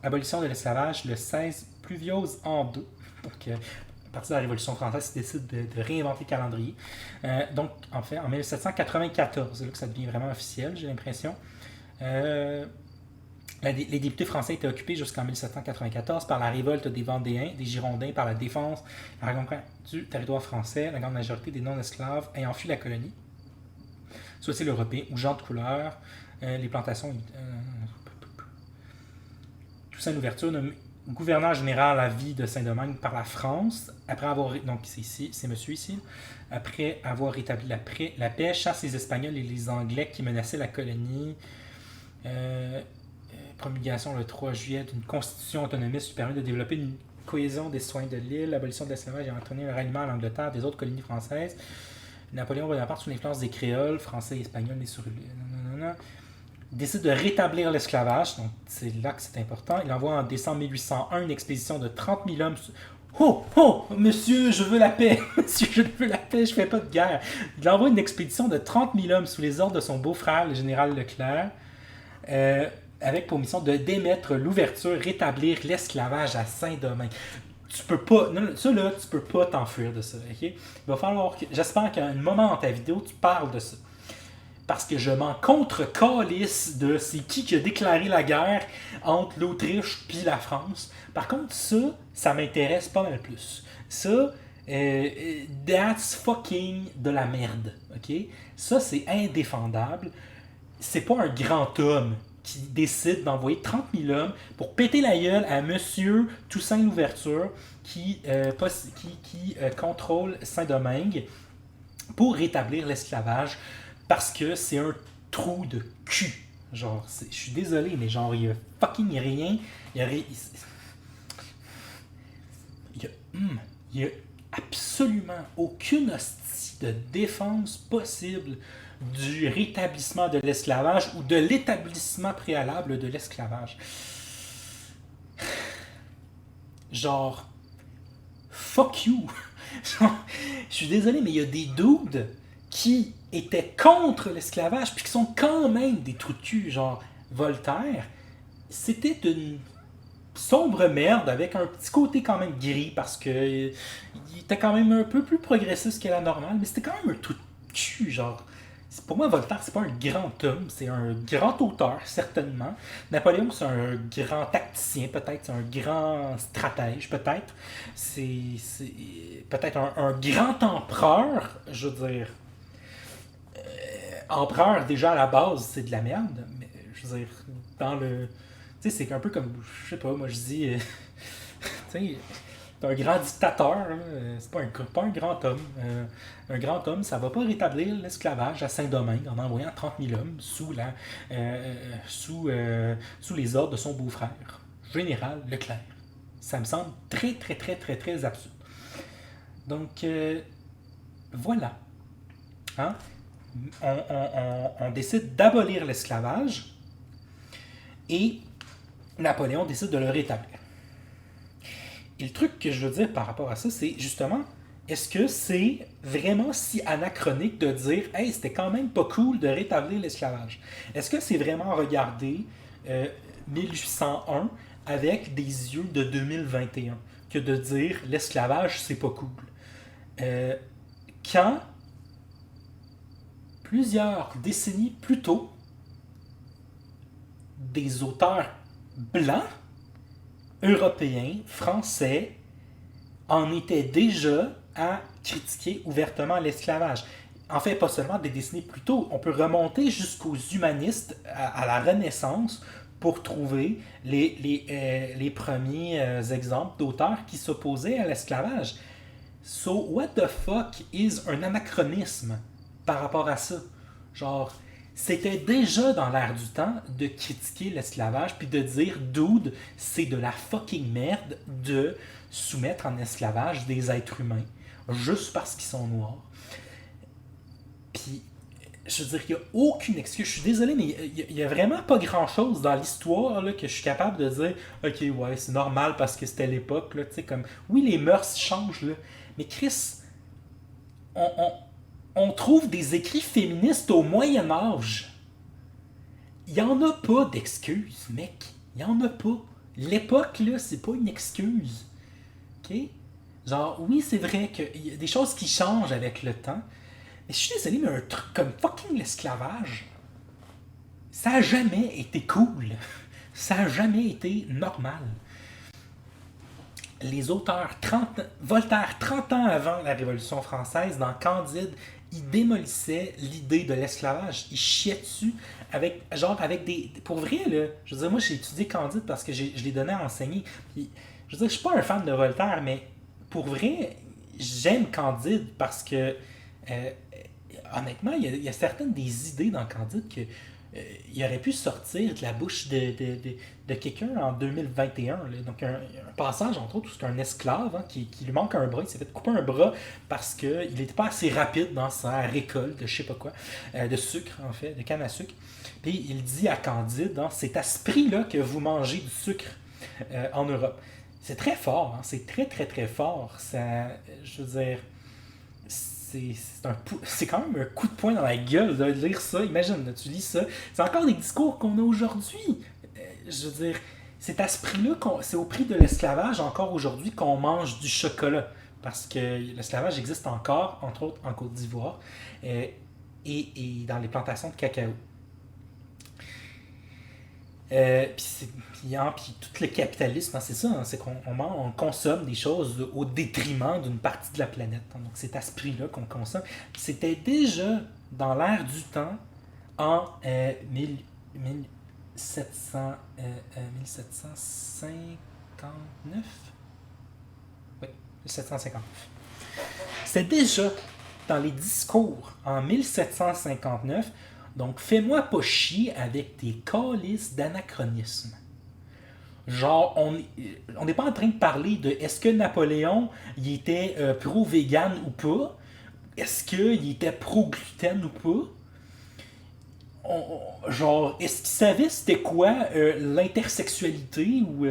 abolition de l'esclavage le 16 Pluviose an 2. Donc, partir de la Révolution française, ils décident de réinventer le calendrier. Donc, en fait, en 1794, c'est là que ça devient vraiment officiel, j'ai l'impression. Les députés français étaient occupés jusqu'en 1794 par la révolte des Vendéens, des Girondins, par la défense, la reconquête du territoire français, la grande majorité des non-esclaves ayant fui la colonie, soit-il européen ou gens de couleur, les plantations. Toussaint Louverture nommé gouverneur général à vie de Saint-Domingue par la France, après avoir, donc c'est ici, c'est monsieur ici, après avoir rétabli la paix, chasse les Espagnols et les Anglais qui menaçaient la colonie. Promulgation le 3 juillet d'une constitution autonomiste qui permet de développer une cohésion des citoyens de l'île, l'abolition de l'esclavage et entraîner le ralliement à l'Angleterre des autres colonies françaises. Napoléon Bonaparte, sous l'influence des créoles, français et espagnols, décide de rétablir l'esclavage, donc c'est là que c'est important. Il envoie en décembre 1801 une expédition de 30 000 hommes. Oh, monsieur, je veux la paix! Monsieur, je veux la paix, je fais pas de guerre. Il envoie une expédition de 30 000 hommes sous les ordres de son beau-frère, le général Leclerc, avec pour mission de démettre l'ouverture, rétablir l'esclavage à Saint-Domingue. Tu peux pas, non, ça là, tu peux pas t'enfuir de ça, ok? Il va falloir que, j'espère qu'à un moment dans ta vidéo, tu parles de ça. Parce que je m'en contre-calisse de c'est qui a déclaré la guerre entre l'Autriche puis la France. Par contre, ça m'intéresse pas mal plus. Ça, that's fucking de la merde, ok? Ça, c'est indéfendable. C'est pas un grand homme qui décide d'envoyer 30 000 hommes pour péter la gueule à monsieur Toussaint Louverture qui contrôle Saint-Domingue pour rétablir l'esclavage parce que c'est un trou de cul. Genre, je suis désolé, mais genre, il y a fucking rien. Il y a absolument aucune hostie de défense possible du rétablissement de l'esclavage ou de l'établissement préalable de l'esclavage. Genre, fuck you. Genre, je suis désolé, mais il y a des dudes qui étaient contre l'esclavage puis qui sont quand même des trous de cul. Genre, Voltaire, c'était une sombre merde avec un petit côté quand même gris parce que il était quand même un peu plus progressiste que la normale, mais c'était quand même un trou de cul, genre. Pour moi, Voltaire, c'est pas un grand homme, c'est un grand auteur, certainement. Napoléon, c'est un grand tacticien, peut-être, c'est un grand stratège, peut-être. C'est peut-être un grand empereur, je veux dire. Empereur, déjà, à la base, c'est de la merde, mais je veux dire, dans le... Tu sais, c'est un peu comme, je sais pas, moi, je dis... tu sais... C'est un grand dictateur, hein. C'est pas un grand homme. Un grand homme, ça va pas rétablir l'esclavage à Saint-Domingue en envoyant 30 000 hommes sous les ordres de son beau-frère, général Leclerc. Ça me semble très, très, très, très, très absurde. Donc, voilà. Hein? On décide d'abolir l'esclavage et Napoléon décide de le rétablir. Et le truc que je veux dire par rapport à ça, c'est justement, est-ce que c'est vraiment si anachronique de dire « Hey, c'était quand même pas cool de rétablir l'esclavage ». Est-ce que c'est vraiment regarder 1801 avec des yeux de 2021 que de dire « l'esclavage, c'est pas cool ». Quand, plusieurs décennies plus tôt, des auteurs blancs européens, français, en étaient déjà à critiquer ouvertement l'esclavage. En fait, pas seulement des décennies plus tôt, on peut remonter jusqu'aux humanistes, à la Renaissance, pour trouver les premiers exemples d'auteurs qui s'opposaient à l'esclavage. So, what the fuck is un anachronisme par rapport à ça? Genre, c'était déjà dans l'air du temps de critiquer l'esclavage puis de dire « Dude, c'est de la fucking merde de soumettre en esclavage des êtres humains juste parce qu'ils sont noirs. » Puis, je veux dire, il n'y a aucune excuse. Je suis désolé, mais il n'y a vraiment pas grand-chose dans l'histoire là, que je suis capable de dire « Ok, ouais, c'est normal parce que c'était l'époque. » Tu sais, comme, oui, les mœurs changent, là, mais Chris, on trouve des écrits féministes au Moyen-Âge. Il n'y en a pas d'excuses, mec. Il n'y en a pas. L'époque, là, c'est pas une excuse. OK? Genre, oui, c'est vrai qu'il y a des choses qui changent avec le temps. Mais je suis désolé, mais un truc comme fucking l'esclavage, ça a jamais été cool. Ça a jamais été normal. Les auteurs, Voltaire, 30 ans avant la Révolution française, dans Candide, il démolissait l'idée de l'esclavage. Il chiait dessus avec des... Pour vrai, là, je veux dire, moi j'ai étudié Candide parce que je l'ai donné à enseigner. Puis, je veux dire, je suis pas un fan de Voltaire, mais pour vrai, j'aime Candide parce que, honnêtement, il y a certaines des idées dans Candide que il aurait pu sortir de la bouche de quelqu'un en 2021. Là. Donc, un passage, entre autres, où c'est un esclave qui lui manque un bras. Il s'est fait couper un bras parce qu'il n'était pas assez rapide dans sa récolte de je sais pas quoi, de sucre, en fait, de canne à sucre. Puis, il dit à Candide, c'est à ce prix-là que vous mangez du sucre en Europe. C'est très fort, c'est très, très, très fort. Ça, je veux dire... C'est quand même un coup de poing dans la gueule de lire ça. Imagine, là, tu lis ça. C'est encore des discours qu'on a aujourd'hui. Je veux dire, c'est à ce prix-là, c'est au prix de l'esclavage encore aujourd'hui qu'on mange du chocolat. Parce que l'esclavage existe encore, entre autres en Côte d'Ivoire, et dans les plantations de cacao. Puis tout le capitalisme, c'est ça, c'est qu'on on consomme des choses au détriment d'une partie de la planète. Donc c'est à ce prix-là qu'on consomme. C'était déjà dans l'ère du temps en 1759. Oui, 1759. C'est déjà dans les discours en 1759. Donc, fais-moi pas chier avec tes calices d'anachronisme. Genre, on n'est pas en train de parler de est-ce que Napoléon il était pro-vegan ou pas? Est-ce qu'il était pro-gluten ou pas? Genre, est-ce qu'il savait c'était quoi l'intersexualité? Ou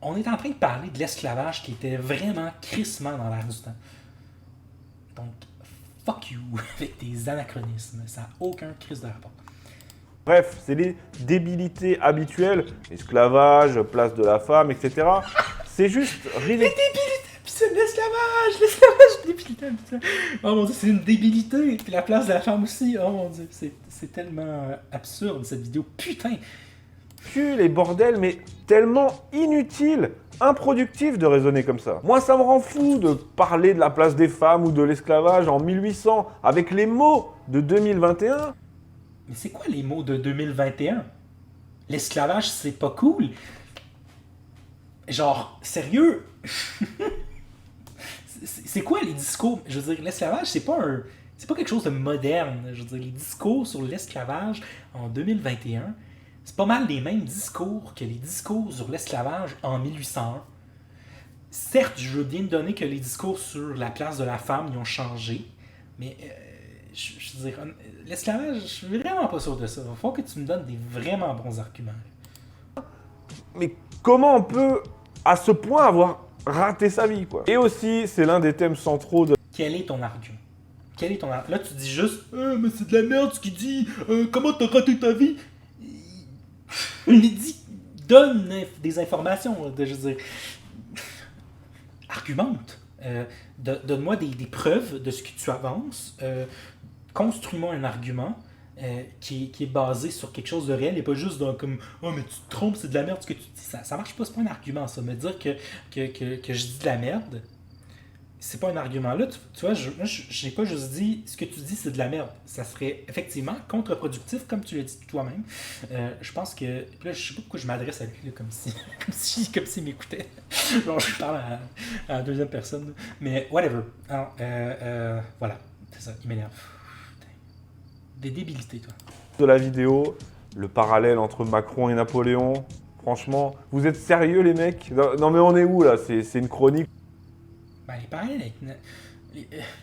on est en train de parler de l'esclavage qui était vraiment crissement dans l'air du temps. Donc, fuck you avec tes anachronismes. Ça n'a aucun crise de rapport. Bref, c'est les débilités habituelles. Esclavage, place de la femme, etc. C'est juste ridicule. Les débilités, puis c'est l'esclavage, débilité. Putain. Oh mon dieu, c'est une débilité. Puis la place de la femme aussi. Oh mon dieu, c'est tellement absurde cette vidéo. Putain. Les bordels, mais tellement inutile, improductif de raisonner comme ça. Moi, ça me rend fou de parler de la place des femmes ou de l'esclavage en 1800 avec les mots de 2021. Mais c'est quoi les mots de 2021? L'esclavage, c'est pas cool. Genre, sérieux? C'est quoi les discours? Je veux dire, l'esclavage, c'est pas quelque chose de moderne. Je veux dire, les discours sur l'esclavage en 2021, c'est pas mal les mêmes discours que les discours sur l'esclavage en 1801. Certes, je veux bien te donner que les discours sur la place de la femme y ont changé, mais je veux dire, l'esclavage, je suis vraiment pas sûr de ça. Il faut que tu me donnes des vraiment bons arguments. Mais comment on peut, à ce point, avoir raté sa vie, quoi? Et aussi, c'est l'un des thèmes centraux de... Quel est ton argument? Là, tu dis juste « mais c'est de la merde ce qu'il dit! Comment t'as raté ta vie? » Il dit « Donne des informations. » Je veux dire, argumente. Donne-moi des preuves de ce que tu avances. Construis-moi un argument qui est basé sur quelque chose de réel et pas juste comme « Oh, mais tu te trompes, c'est de la merde ce que tu dis. » Ça marche pas, c'est pas un argument, ça. Me dire que je dis de la merde, c'est pas un argument. Là, tu vois, je n'ai pas juste dit ce que tu dis, c'est de la merde. Ça serait effectivement contre-productif, comme tu l'as dit toi-même. Je pense que... Là, je sais pas pourquoi je m'adresse à lui, là, comme s'il m'écoutait. Genre, je parle à la deuxième personne. Là. Mais whatever. Alors, voilà. C'est ça, il m'énerve. Des débilités, toi. De la vidéo, le parallèle entre Macron et Napoléon. Franchement, vous êtes sérieux, les mecs? Non, mais on est où, là? C'est une chronique. Ben, les parallèles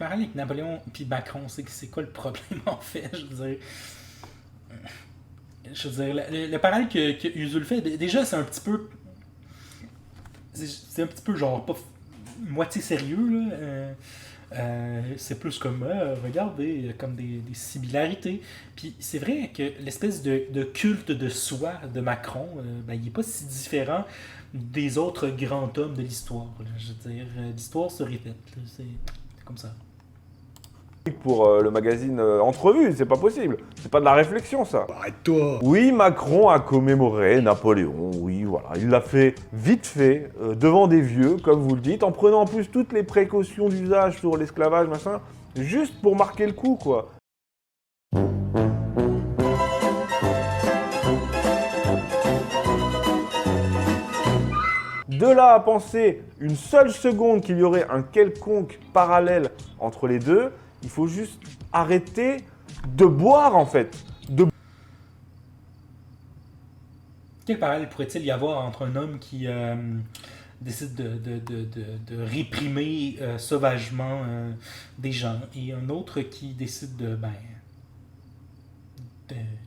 avec Napoléon et Macron, c'est quoi le problème en fait? Je veux dire, le parallèle que Usul fait, déjà c'est un petit peu genre pas moitié sérieux là. C'est plus comme regardez comme des similarités. Puis c'est vrai que l'espèce de culte de soi de Macron, il est pas si différent des autres grands hommes de l'histoire. Là. Je veux dire, l'histoire se répète. Là. C'est comme ça. Pour le magazine Entrevue, c'est pas possible. C'est pas de la réflexion, ça. Arrête-toi. Oui, Macron a commémoré Napoléon, oui, voilà. Il l'a fait vite fait, devant des vieux, comme vous le dites, en prenant en plus toutes les précautions d'usage sur l'esclavage, machin, juste pour marquer le coup, quoi. De là à penser une seule seconde qu'il y aurait un quelconque parallèle entre les deux, il faut juste arrêter de boire, en fait. Quel parallèle pourrait-il y avoir entre un homme qui décide de réprimer sauvagement des gens et un autre qui décide de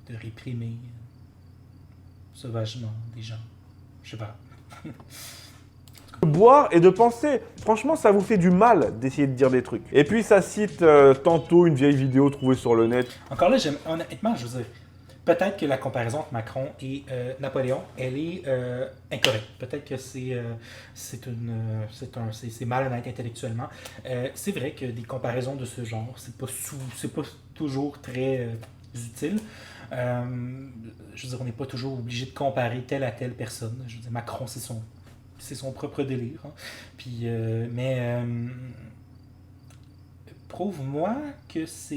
réprimer sauvagement des gens? Je sais pas. De boire et de penser. Franchement, ça vous fait du mal d'essayer de dire des trucs. Et puis, ça cite tantôt une vieille vidéo trouvée sur le net. Encore là, honnêtement, je veux dire, peut-être que la comparaison entre Macron et Napoléon, elle est incorrecte. Peut-être que c'est malhonnête intellectuellement. C'est vrai que des comparaisons de ce genre, c'est pas toujours très utile. Je veux dire, on n'est pas toujours obligé de comparer telle à telle personne. Je veux dire, Macron, c'est son propre délire. Hein. Puis, prouve-moi que c'est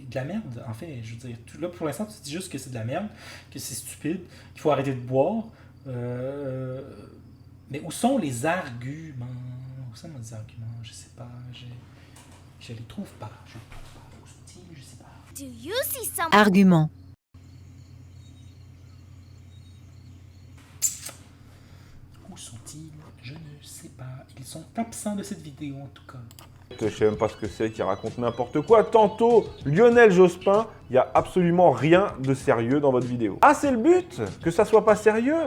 de la merde. En fait, je veux dire, là, pour l'instant, tu dis juste que c'est de la merde, que c'est stupide, qu'il faut arrêter de boire. Mais où sont les arguments? Où sont les arguments? Je sais pas. Je les trouve pas. Je les trouve pas. Où sont-ils? Je sais pas. Do you see some Argument. Où sont-ils? Je ne sais pas. Ils sont absents de cette vidéo, en tout cas. Je sais même pas ce que c'est, qui raconte n'importe quoi. Tantôt, Lionel Jospin, il n'y a absolument rien de sérieux dans votre vidéo. Ah, c'est le but? Que ça soit pas sérieux?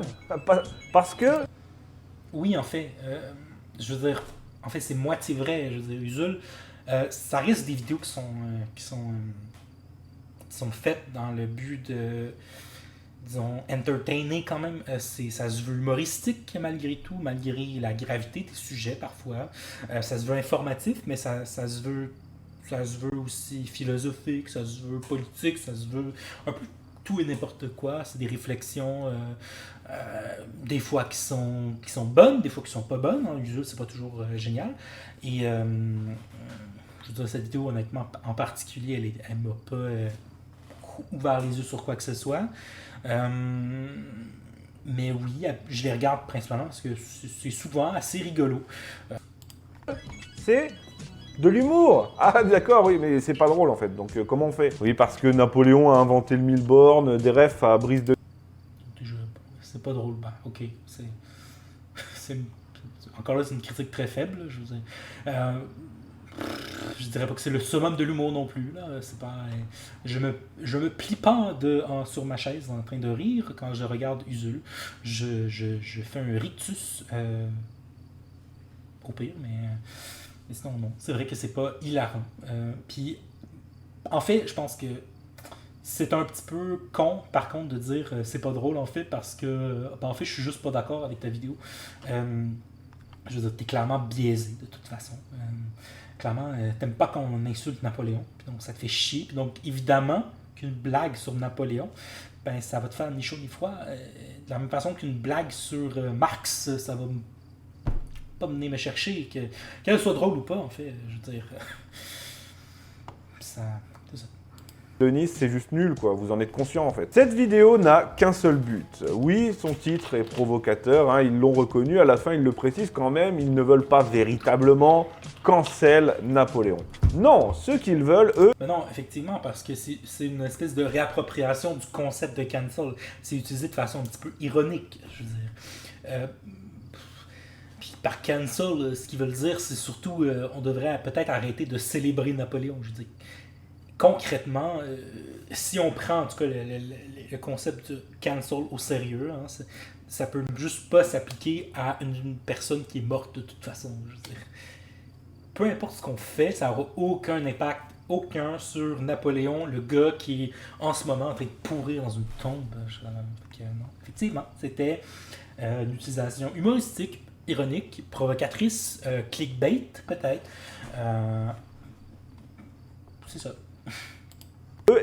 Parce que... Oui, en fait, je veux dire, en fait, c'est moitié vrai. Je veux dire, Usul, ça reste des vidéos qui sont faites dans le but de, disons, entertainer quand même. Ça se veut humoristique malgré tout, malgré la gravité des sujets parfois. Ça se veut informatif, mais ça se veut aussi philosophique, ça se veut politique, ça se veut un peu tout et n'importe quoi. C'est des réflexions, des fois qui sont bonnes, des fois qui sont pas bonnes. En Usul, c'est pas toujours génial. Et je veux dire, cette vidéo, honnêtement, en particulier, elle m'a pas ouvert les yeux sur quoi que ce soit. Mais oui, je les regarde principalement parce que c'est souvent assez rigolo. c'est de l'humour. Ah, d'accord, oui, mais c'est pas drôle, en fait. Donc, comment on fait? Oui, parce que Napoléon a inventé le mille-bornes, des refs à brise de... C'est pas drôle, ok. Encore là, c'est une critique très faible, je veux dire. Je dirais pas que c'est le summum de l'humour non plus. Là. C'est pas, je me plie pas sur ma chaise en train de rire quand je regarde Usul. Je fais un rictus au pire, mais sinon non. C'est vrai que c'est pas hilarant. Puis, en fait, je pense que c'est un petit peu con, par contre, de dire c'est pas drôle, en fait, parce que, en fait, je suis juste pas d'accord avec ta vidéo. Je veux dire, t'es clairement biaisé, de toute façon. Clairement, t'aimes pas qu'on insulte Napoléon, puis donc ça te fait chier. Puis donc, évidemment, qu'une blague sur Napoléon, ben ça va te faire ni chaud ni froid. De la même façon qu'une blague sur Marx, ça va pas venir me chercher, qu'elle soit drôle ou pas, en fait, je veux dire. C'est ça. Denis, c'est juste nul, quoi. Vous en êtes conscient, en fait. Cette vidéo n'a qu'un seul but. Oui, son titre est provocateur, hein, ils l'ont reconnu. À la fin, ils le précisent quand même. Ils ne veulent pas véritablement cancel Napoléon. Non, ce qu'ils veulent, eux... Mais non, effectivement, parce que c'est une espèce de réappropriation du concept de cancel. C'est utilisé de façon un petit peu ironique, je veux dire. Puis par cancel, ce qu'ils veulent dire, c'est surtout on devrait peut-être arrêter de célébrer Napoléon, je veux dire. Concrètement, si on prend en tout cas le concept de cancel au sérieux, hein, ça peut juste pas s'appliquer à une personne qui est morte de toute façon. Je veux dire. Peu importe ce qu'on fait, ça n'aura aucun impact aucun sur Napoléon, le gars qui est en ce moment en train de pourrir dans une tombe. Non. Effectivement, c'était une utilisation humoristique, ironique, provocatrice, clickbait peut-être. C'est ça.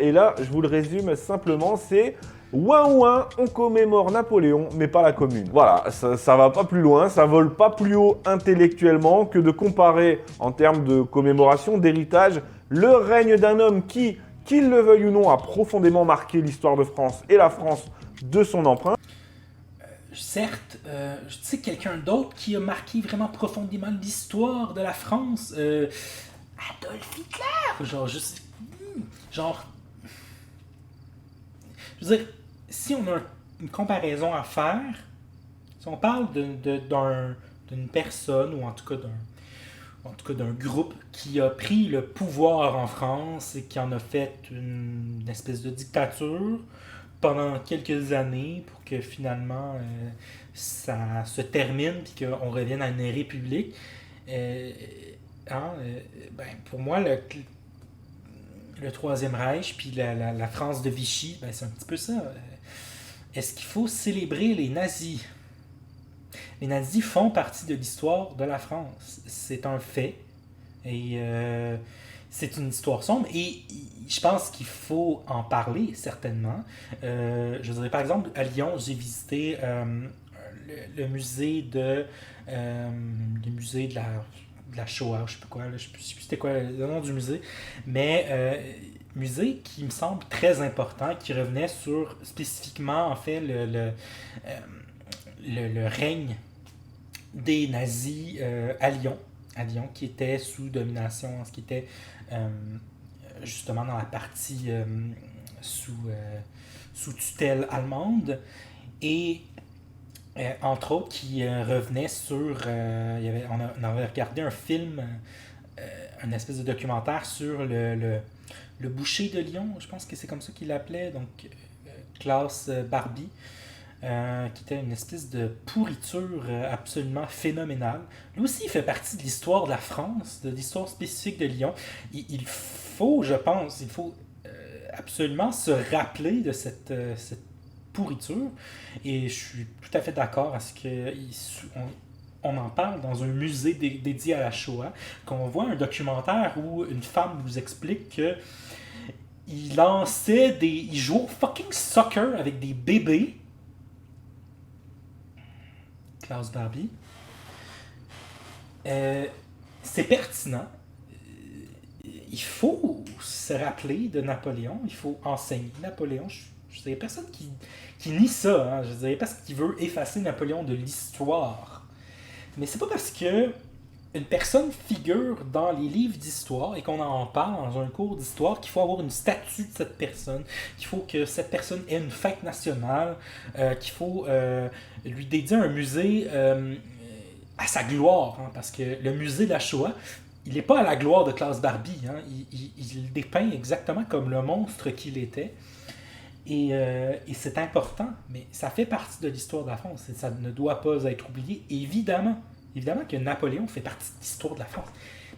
Et là, je vous le résume simplement, c'est ouin ouin, on commémore Napoléon, mais pas la commune. Voilà, ça va pas plus loin, ça vole pas plus haut intellectuellement que de comparer en termes de commémoration, d'héritage, le règne d'un homme qui, qu'il le veuille ou non, a profondément marqué l'histoire de France et la France de son empreinte. Certes, je sais quelqu'un d'autre qui a marqué vraiment profondément l'histoire de la France. Adolf Hitler! Je veux dire, si on a une comparaison à faire, si on parle d'une personne, ou en tout cas d'un groupe qui a pris le pouvoir en France et qui en a fait une espèce de dictature pendant quelques années pour que finalement ça se termine et qu'on revienne à une république, pour moi, le Troisième Reich puis la France de Vichy, c'est un petit peu ça. Est-ce qu'il faut célébrer les nazis? Les nazis font partie de l'histoire de la France. C'est un fait. Et c'est une histoire sombre. Et je pense qu'il faut en parler, certainement. Je dirais, par exemple, à Lyon, j'ai visité le musée de la Shoah, je sais pas quoi, je sais plus c'était quoi le nom du musée, mais musée qui me semble très important, qui revenait sur spécifiquement en fait le règne des nazis à Lyon, qui était sous domination, ce qui était justement dans la partie sous tutelle allemande, et entre autres, qui revenait sur... on avait regardé un film, un espèce de documentaire sur le boucher de Lyon, je pense que c'est comme ça qu'il l'appelait, donc Klaus Barbie, qui était une espèce de pourriture absolument phénoménale. Lui aussi, il fait partie de l'histoire de la France, de l'histoire spécifique de Lyon. Il faut, je pense, absolument se rappeler de cette pourriture, et je suis tout à fait d'accord à ce qu'on en parle dans un musée dédié à la Shoah, qu'on voit un documentaire où une femme nous explique que il jouait au fucking soccer avec des bébés. Klaus Barbie. C'est pertinent. Il faut se rappeler de Napoléon, il faut enseigner Napoléon. Je dirais personne qui nie ça, hein. Je dirais parce qu'il veut effacer Napoléon de l'histoire. Mais c'est pas parce que une personne figure dans les livres d'histoire et qu'on en parle dans un cours d'histoire qu'il faut avoir une statue de cette personne, qu'il faut que cette personne ait une fête nationale, qu'il faut lui dédier un musée à sa gloire, hein, parce que le musée de la Shoah, il n'est pas à la gloire de Klaus Barbie, hein. Il dépeint exactement comme le monstre qu'il était. Et c'est important, mais ça fait partie de l'histoire de la France et ça ne doit pas être oublié. Évidemment que Napoléon fait partie de l'histoire de la France.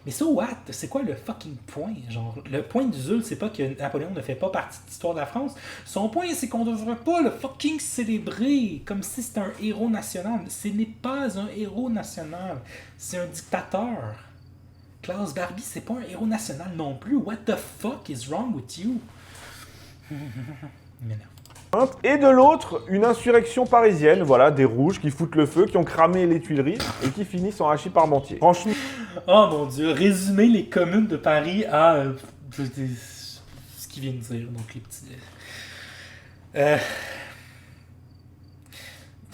Mais so what? C'est quoi le fucking point? Genre, le point du Zul, c'est pas que Napoléon ne fait pas partie de l'histoire de la France. Son point, c'est qu'on ne devrait pas le fucking célébrer comme si c'était un héros national. Ce n'est pas un héros national. C'est un dictateur. Klaus Barbie, c'est pas un héros national non plus. What the fuck is wrong with you? Et de l'autre, une insurrection parisienne, voilà, des rouges qui foutent le feu, qui ont cramé les Tuileries et qui finissent en hachis parmentier. Franchement... Oh mon Dieu, résumer les communes de Paris à ce qu'il vient de dire, donc les petits...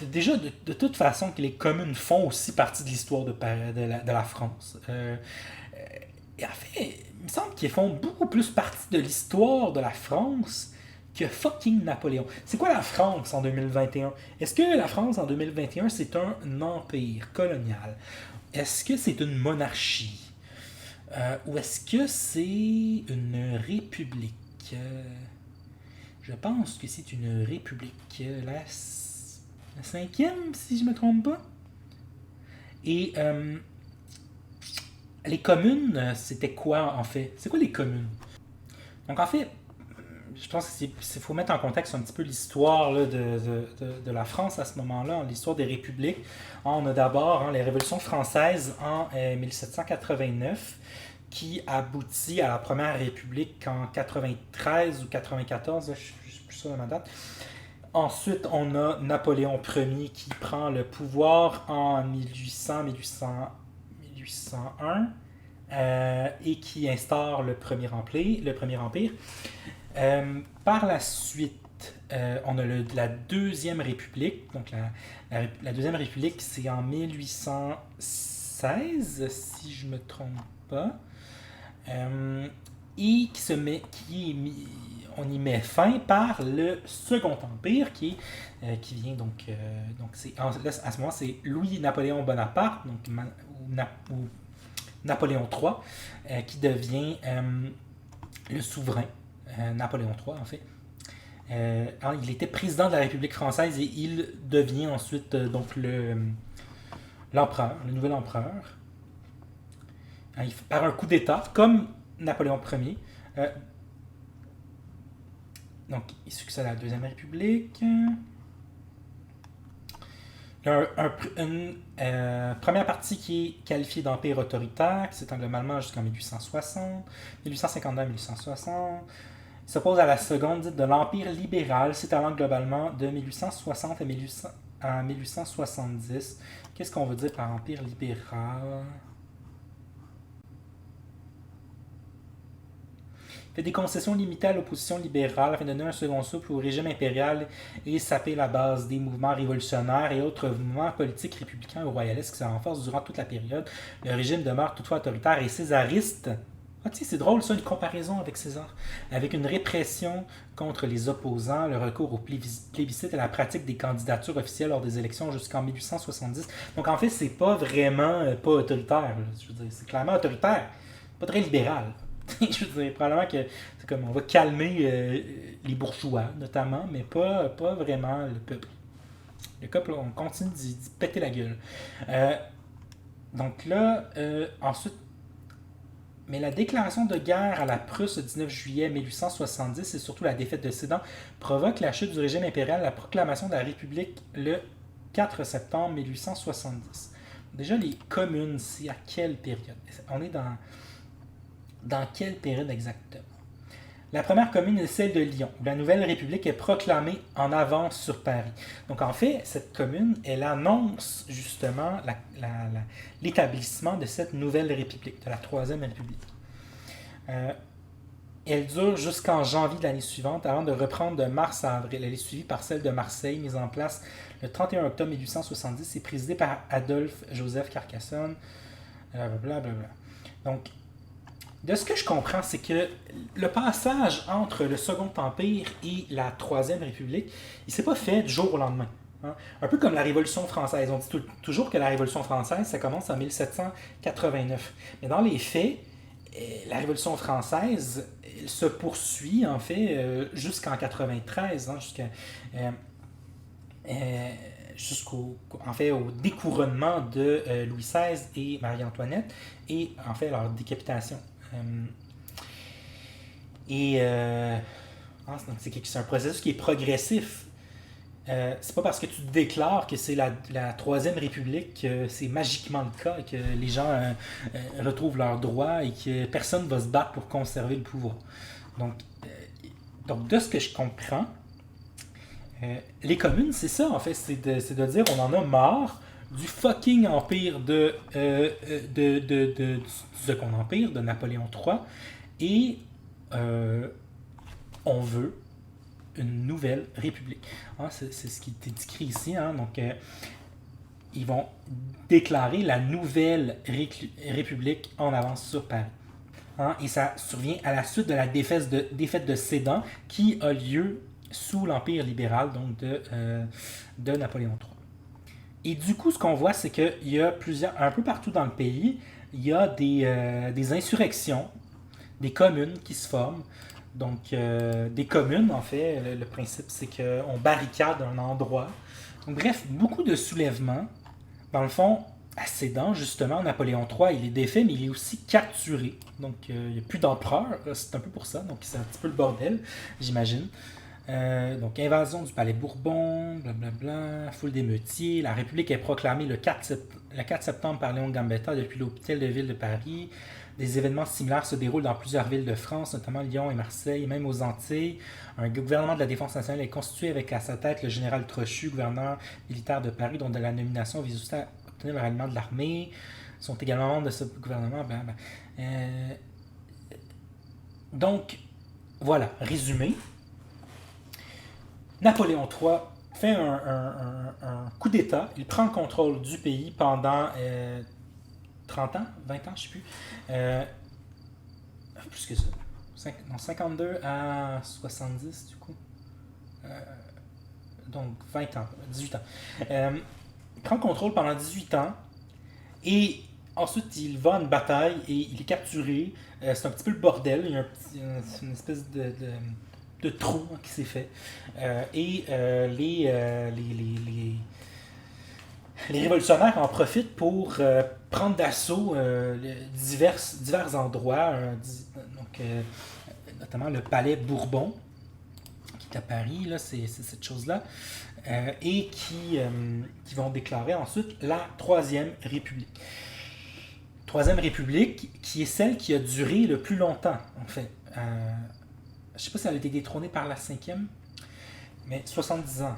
Déjà, de toute façon, que les communes font aussi partie de l'histoire de la France. Et en fait, il me semble qu'ils font beaucoup plus partie de l'histoire de la France que fucking Napoléon. C'est quoi la France en 2021? Est-ce que la France en 2021, c'est un empire colonial? Est-ce que c'est une monarchie? Ou est-ce que c'est une république? Je pense que c'est une république. La 5e, si je me trompe pas. Et les communes, c'était quoi en fait? C'est quoi les communes? Donc en fait, je pense qu'il faut mettre en contexte un petit peu l'histoire là, de la France à ce moment-là, l'histoire des républiques. On a d'abord les révolutions françaises en 1789 qui aboutit à la première république en 93 ou 94, je ne suis plus sûr de ma date. Ensuite, on a Napoléon Ier qui prend le pouvoir en 1801 et qui instaure le Premier Empire. Par la suite, on a la Deuxième République. Donc la Deuxième République, c'est en 1816, si je ne me trompe pas. Et on y met fin par le Second Empire qui vient donc à ce moment c'est Louis-Napoléon Bonaparte ou Napoléon III qui devient le souverain Napoléon III en fait. Il était président de la République française et il devient ensuite donc l'empereur, le nouvel empereur. Par un coup d'État, comme Napoléon Ier. Donc, il succède à la Deuxième République. Il y a une première partie qui est qualifiée d'empire autoritaire, qui s'étend globalement jusqu'en 1860, 1852 à 1860. Il s'oppose à la seconde, dite de l'empire libéral, s'étalant globalement de 1860 à 1870. Qu'est-ce qu'on veut dire par empire libéral? Fait des concessions limitées à l'opposition libérale afin de donner un second souffle au régime impérial et saper la base des mouvements révolutionnaires et autres mouvements politiques républicains ou royalistes qui se renforcent durant toute la période. Le régime demeure toutefois autoritaire et césariste. C'est drôle ça, une comparaison avec César. Avec une répression contre les opposants, le recours au plébiscite et la pratique des candidatures officielles lors des élections jusqu'en 1870. Donc en fait, c'est pas vraiment pas autoritaire. Je veux dire, c'est clairement autoritaire, pas très libéral. Je veux dire, probablement que c'est comme on va calmer les bourgeois, notamment, mais pas vraiment le peuple. Le peuple, on continue d'y péter la gueule. Donc là, ensuite, mais la déclaration de guerre à la Prusse le 19 juillet 1870 et surtout la défaite de Sedan provoque la chute du régime impérial, la proclamation de la République le 4 septembre 1870. Déjà, les communes, c'est à quelle période? On est dans quelle période exactement? La première commune est celle de Lyon, où la nouvelle République est proclamée en avance sur Paris. Donc en fait, cette commune, elle annonce justement l'établissement de cette nouvelle République, de la Troisième République. Elle dure jusqu'en janvier de l'année suivante, avant de reprendre de mars à avril. Elle est suivie par celle de Marseille, mise en place le 31 octobre 1870 et présidée par Adolphe Joseph Carcassonne. Blablabla. Donc, de ce que je comprends, c'est que le passage entre le Second Empire et la Troisième République, il ne s'est pas fait du jour au lendemain. Hein? Un peu comme la Révolution française. On dit toujours que la Révolution française, ça commence en 1789. Mais dans les faits, la Révolution française elle se poursuit en fait jusqu'en 93, hein, jusqu'au au découronnement de Louis XVI et Marie-Antoinette et en fait leur décapitation. C'est un processus qui est progressif. C'est pas parce que tu te déclares que c'est la Troisième République que c'est magiquement le cas et que les gens retrouvent leurs droits et que personne va se battre pour conserver le pouvoir. Donc de ce que je comprends, les communes, c'est ça en fait, c'est de dire on en a marre du fucking empire du Second Empire, de Napoléon III, et on veut une nouvelle république. Hein, c'est ce qui est écrit ici. Hein, donc, ils vont déclarer la nouvelle république en avance sur Paris. Hein, et ça survient à la suite de la défaite de Sedan, qui a lieu sous l'empire libéral donc de Napoléon III. Et du coup, ce qu'on voit, c'est qu'il y a un peu partout dans le pays, il y a des insurrections, des communes qui se forment. Donc, des communes, en fait, le principe, c'est qu'on barricade un endroit. Donc, bref, beaucoup de soulèvements. Dans le fond, à Sédan, justement, Napoléon III, il est défait, mais il est aussi capturé. Donc, il n'y a plus d'empereur. C'est un peu pour ça. Donc, c'est un petit peu le bordel, j'imagine. Donc, invasion du palais Bourbon, blablabla, foule d'émeutiers. La République est proclamée le 4 septembre par Léon Gambetta depuis l'hôtel de ville de Paris. Des événements similaires se déroulent dans plusieurs villes de France, notamment Lyon et Marseille, et même aux Antilles. Un gouvernement de la défense nationale est constitué avec à sa tête le général Trochu, gouverneur militaire de Paris, dont de la nomination vise aussi à obtenir le ralliement de l'armée. Ils sont également membres de ce gouvernement. Donc, voilà, résumé. Napoléon III fait un coup d'État. Il prend le contrôle du pays pendant 30 ans, 20 ans, je ne sais plus. Plus que ça. 52 à 70, du coup. Donc, 20 ans, 18 ans. Il prend le contrôle pendant 18 ans. Et ensuite, il va à une bataille et il est capturé. C'est un petit peu le bordel. Il y a une espèce de trou qui s'est fait. Les révolutionnaires en profitent pour prendre d'assaut divers endroits, notamment le palais Bourbon, qui est à Paris, là, c'est cette chose-là, et qui vont déclarer ensuite la Troisième République. Troisième République, qui est celle qui a duré le plus longtemps, en fait. Je ne sais pas si elle a été détrônée par la cinquième, mais 70 ans.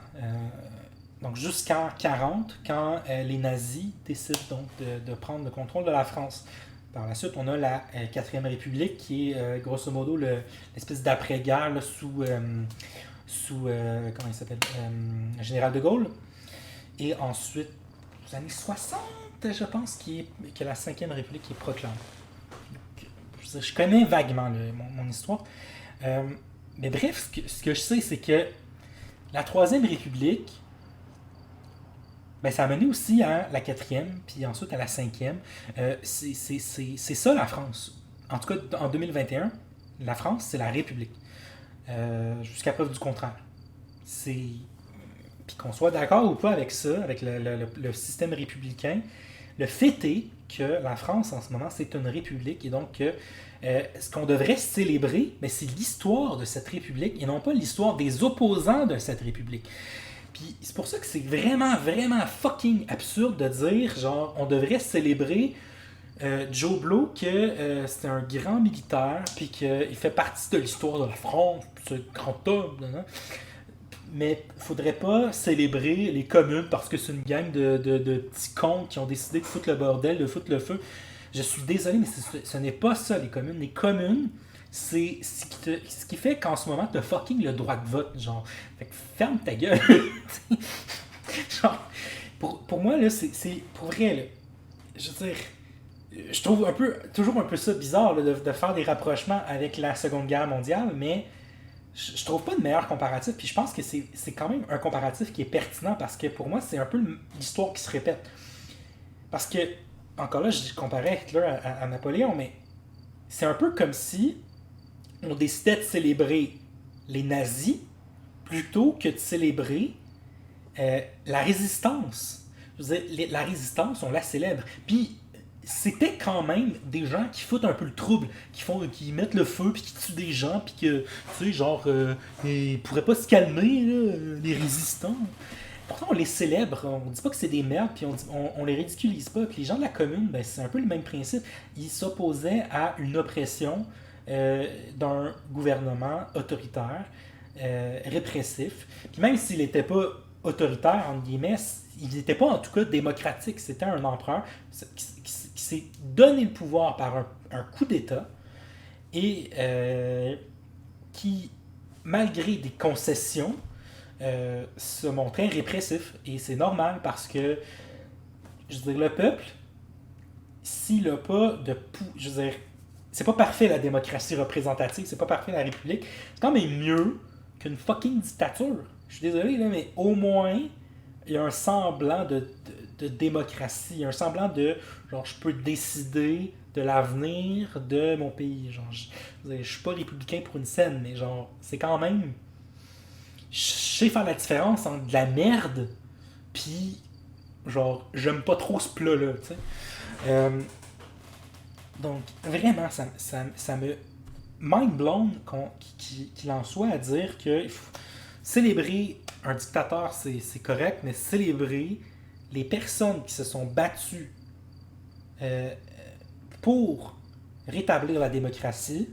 Donc jusqu'en 40, quand les nazis décident donc de prendre le contrôle de la France. Par la suite, on a la 4e République, qui est grosso modo l'espèce d'après-guerre là, sous comment il s'appelle, Général de Gaulle. Et ensuite, aux années 60, je pense, que la 5e République est proclamée. Donc, je connais vaguement mon histoire. Mais bref, ce que je sais, c'est que la 3e République, ben, ça a mené aussi à la 4e, puis ensuite à la 5e. C'est ça la France. En tout cas, en 2021, la France, c'est la République. Jusqu'à preuve du contraire. Puis qu'on soit d'accord ou pas avec ça, avec le système républicain, le fait est que la France, en ce moment, c'est une république, et donc ce qu'on devrait célébrer, ben, c'est l'histoire de cette république, et non pas l'histoire des opposants de cette république. Puis c'est pour ça que c'est vraiment, vraiment fucking absurde de dire, genre, on devrait célébrer Joe Blow que c'est un grand militaire, puis qu'il fait partie de l'histoire de la France, ce grand homme, hein. Mais il faudrait pas célébrer les communes parce que c'est une gang de petits cons qui ont décidé de foutre le bordel, de foutre le feu. Je suis désolé, mais ce n'est pas ça, les communes. Les communes, c'est ce qui fait qu'en ce moment, tu as fucking le droit de vote. Genre, fait que ferme ta gueule. Genre, pour moi, là, c'est pour vrai, là, je veux dire, je trouve toujours un peu ça bizarre là, de faire des rapprochements avec la Seconde Guerre mondiale, mais je trouve pas de meilleur comparatif, puis je pense que c'est quand même un comparatif qui est pertinent, parce que pour moi, c'est un peu l'histoire qui se répète. Parce que, encore là, je comparais Hitler à Napoléon, mais c'est un peu comme si on décidait de célébrer les nazis plutôt que de célébrer la résistance. Je veux dire, la résistance, on la célèbre. Puis, c'était quand même des gens qui foutent un peu le trouble, qui mettent le feu, puis qui tuent des gens, puis que, tu sais, genre, ils pourraient pas se calmer, là, les résistants. Pourtant, on les célèbre, on dit pas que c'est des merdes, puis on les ridiculise pas. Puis les gens de la commune, ben, c'est un peu le même principe. Ils s'opposaient à une oppression d'un gouvernement autoritaire, répressif. Puis même s'il n'était pas autoritaire, entre guillemets, il n'était pas en tout cas démocratique. C'était un empereur qui s'est donné le pouvoir par un coup d'État et qui, malgré des concessions, se montrait répressif. Et c'est normal parce que, je veux dire, le peuple, s'il n'a pas de... Je veux dire, c'est pas parfait la démocratie représentative, c'est pas parfait la République. C'est quand même mieux qu'une fucking dictature. Je suis désolé, là, mais au moins, il y a un semblant de démocratie, il y a un semblant de, genre, je peux décider de l'avenir de mon pays. Genre, je suis pas républicain pour une scène, mais genre, c'est quand même... Je sais faire la différence entre de la merde puis genre, j'aime pas trop ce plat-là, tu sais. Donc, vraiment, ça me mind blown qu'il en soit à dire que célébrer un dictateur, c'est correct, mais célébrer les personnes qui se sont battues pour rétablir la démocratie,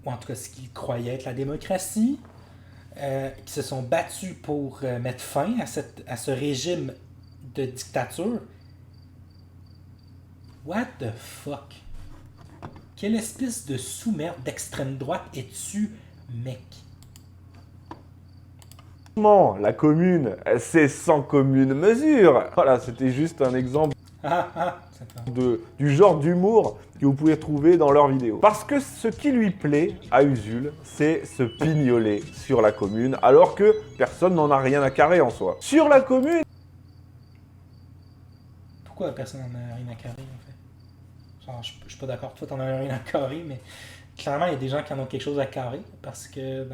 ou en tout cas ce qu'ils croyaient être la démocratie, qui se sont battus pour mettre fin à ce régime de dictature. What the fuck? Quelle espèce de sous-merde d'extrême droite es-tu, mec? La commune, c'est sans commune mesure. Voilà, c'était juste un exemple du genre d'humour que vous pouvez trouver dans leurs vidéos. Parce que ce qui lui plaît à Usul, c'est se pignoler sur la commune, alors que personne n'en a rien à carrer en soi. Sur la commune... Pourquoi personne n'en a rien à carrer, en fait? Genre, je suis pas d'accord, toi t'en as rien à carrer, mais clairement il y a des gens qui en ont quelque chose à carrer, parce que,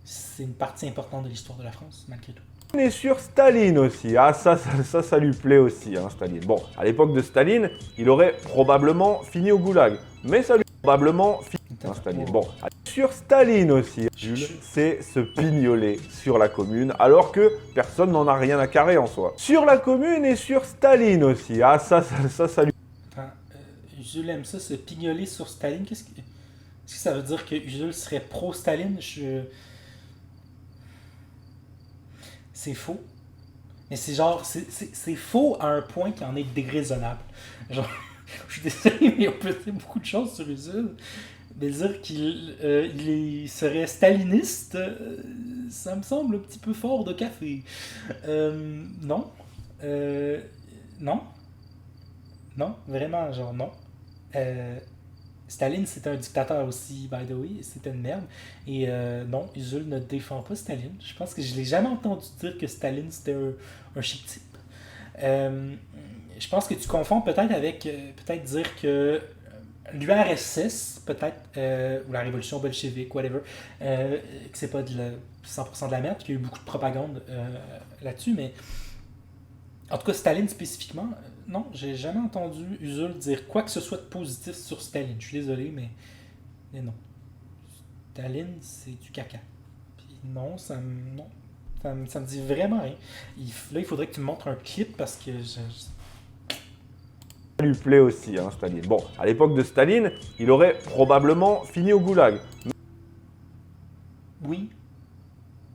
c'est une partie importante de l'histoire de la France, malgré tout. On est sur Staline aussi. Ah, ça lui plaît aussi, hein, Staline. Bon, à l'époque de Staline, il aurait probablement fini au goulag. Mais ça lui probablement fini, hein, Staline. Bon, sur Staline aussi, Jules, c'est se pignoler sur la commune, alors que personne n'en a rien à carrer en soi. Sur la commune et sur Staline aussi. Ah, ça lui... Attends, Usul aime ça, se pignoler sur Staline. Est-ce que ça veut dire que Usul serait pro-Staline? C'est faux. Mais c'est genre, c'est faux à un point qui en est déraisonnable. Genre, je suis désolé, mais on peut dire beaucoup de choses sur Usul. Mais dire qu'il serait staliniste, ça me semble un petit peu fort de café. Non. Non. Non, vraiment, genre non. Staline, c'était un dictateur aussi, by the way, c'était une merde. Et non, Usul ne défend pas Staline. Je pense que je l'ai jamais entendu dire que Staline, c'était un chic type. Je pense que tu confonds peut-être avec, peut-être dire que l'URSS, peut-être, ou la révolution bolchevique, whatever, que c'est pas 100% de la merde, qu'il y a eu beaucoup de propagande là-dessus, mais en tout cas, Staline spécifiquement, non, j'ai jamais entendu Usul dire quoi que ce soit de positif sur Staline. Je suis désolé, mais non. Staline, c'est du caca. Puis non, ça me dit vraiment rien. Là, il faudrait que tu me montres un clip parce que Ça lui plaît aussi, hein, Staline. Bon, à l'époque de Staline, il aurait probablement fini au goulag. Oui,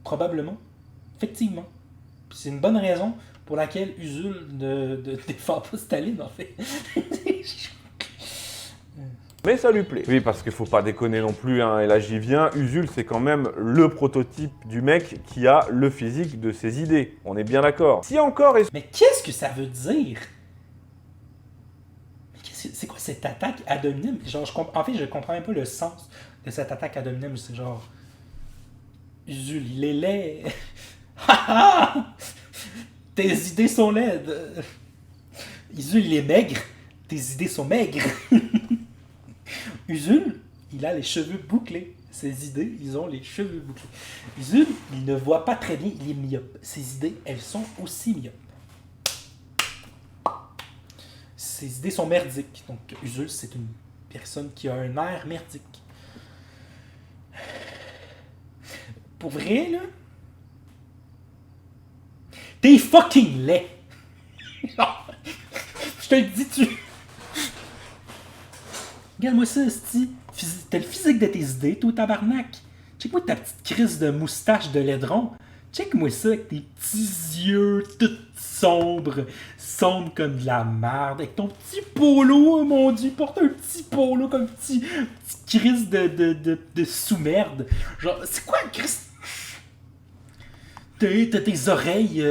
probablement. Effectivement. Puis c'est une bonne raison pour laquelle Usul ne défend pas Staline, en fait. Mais ça lui plaît. Oui, parce qu'il faut pas déconner non plus, hein, et là j'y viens, Usul c'est quand même le prototype du mec qui a le physique de ses idées. On est bien d'accord. Si encore... Mais qu'est-ce que ça veut dire? C'est quoi cette attaque ad hominem? Genre, en fait, je comprends même pas le sens de cette attaque ad hominem. C'est genre... Usul, il est laid. Tes idées sont laides. Usul, il est maigre. Tes idées sont maigres. Usul, il a les cheveux bouclés. Ses idées, ils ont les cheveux bouclés. Usul, il ne voit pas très bien, il est myope. Ses idées, elles sont aussi myopes. Ses idées sont merdiques. Donc, Usul, c'est une personne qui a un air merdique. Pour vrai, là, t'es fucking laid. Je te le dis, Regarde-moi ça, esti. T'as le physique de tes idées, toi, tabarnak. Check-moi ta petite crise de moustache de laidron. Check-moi ça avec tes petits yeux tout sombres comme de la merde. Avec ton petit polo, oh mon dieu, porte un petit polo comme petite crise de sous-merde. Genre, c'est quoi, Chris? T'as des oreilles...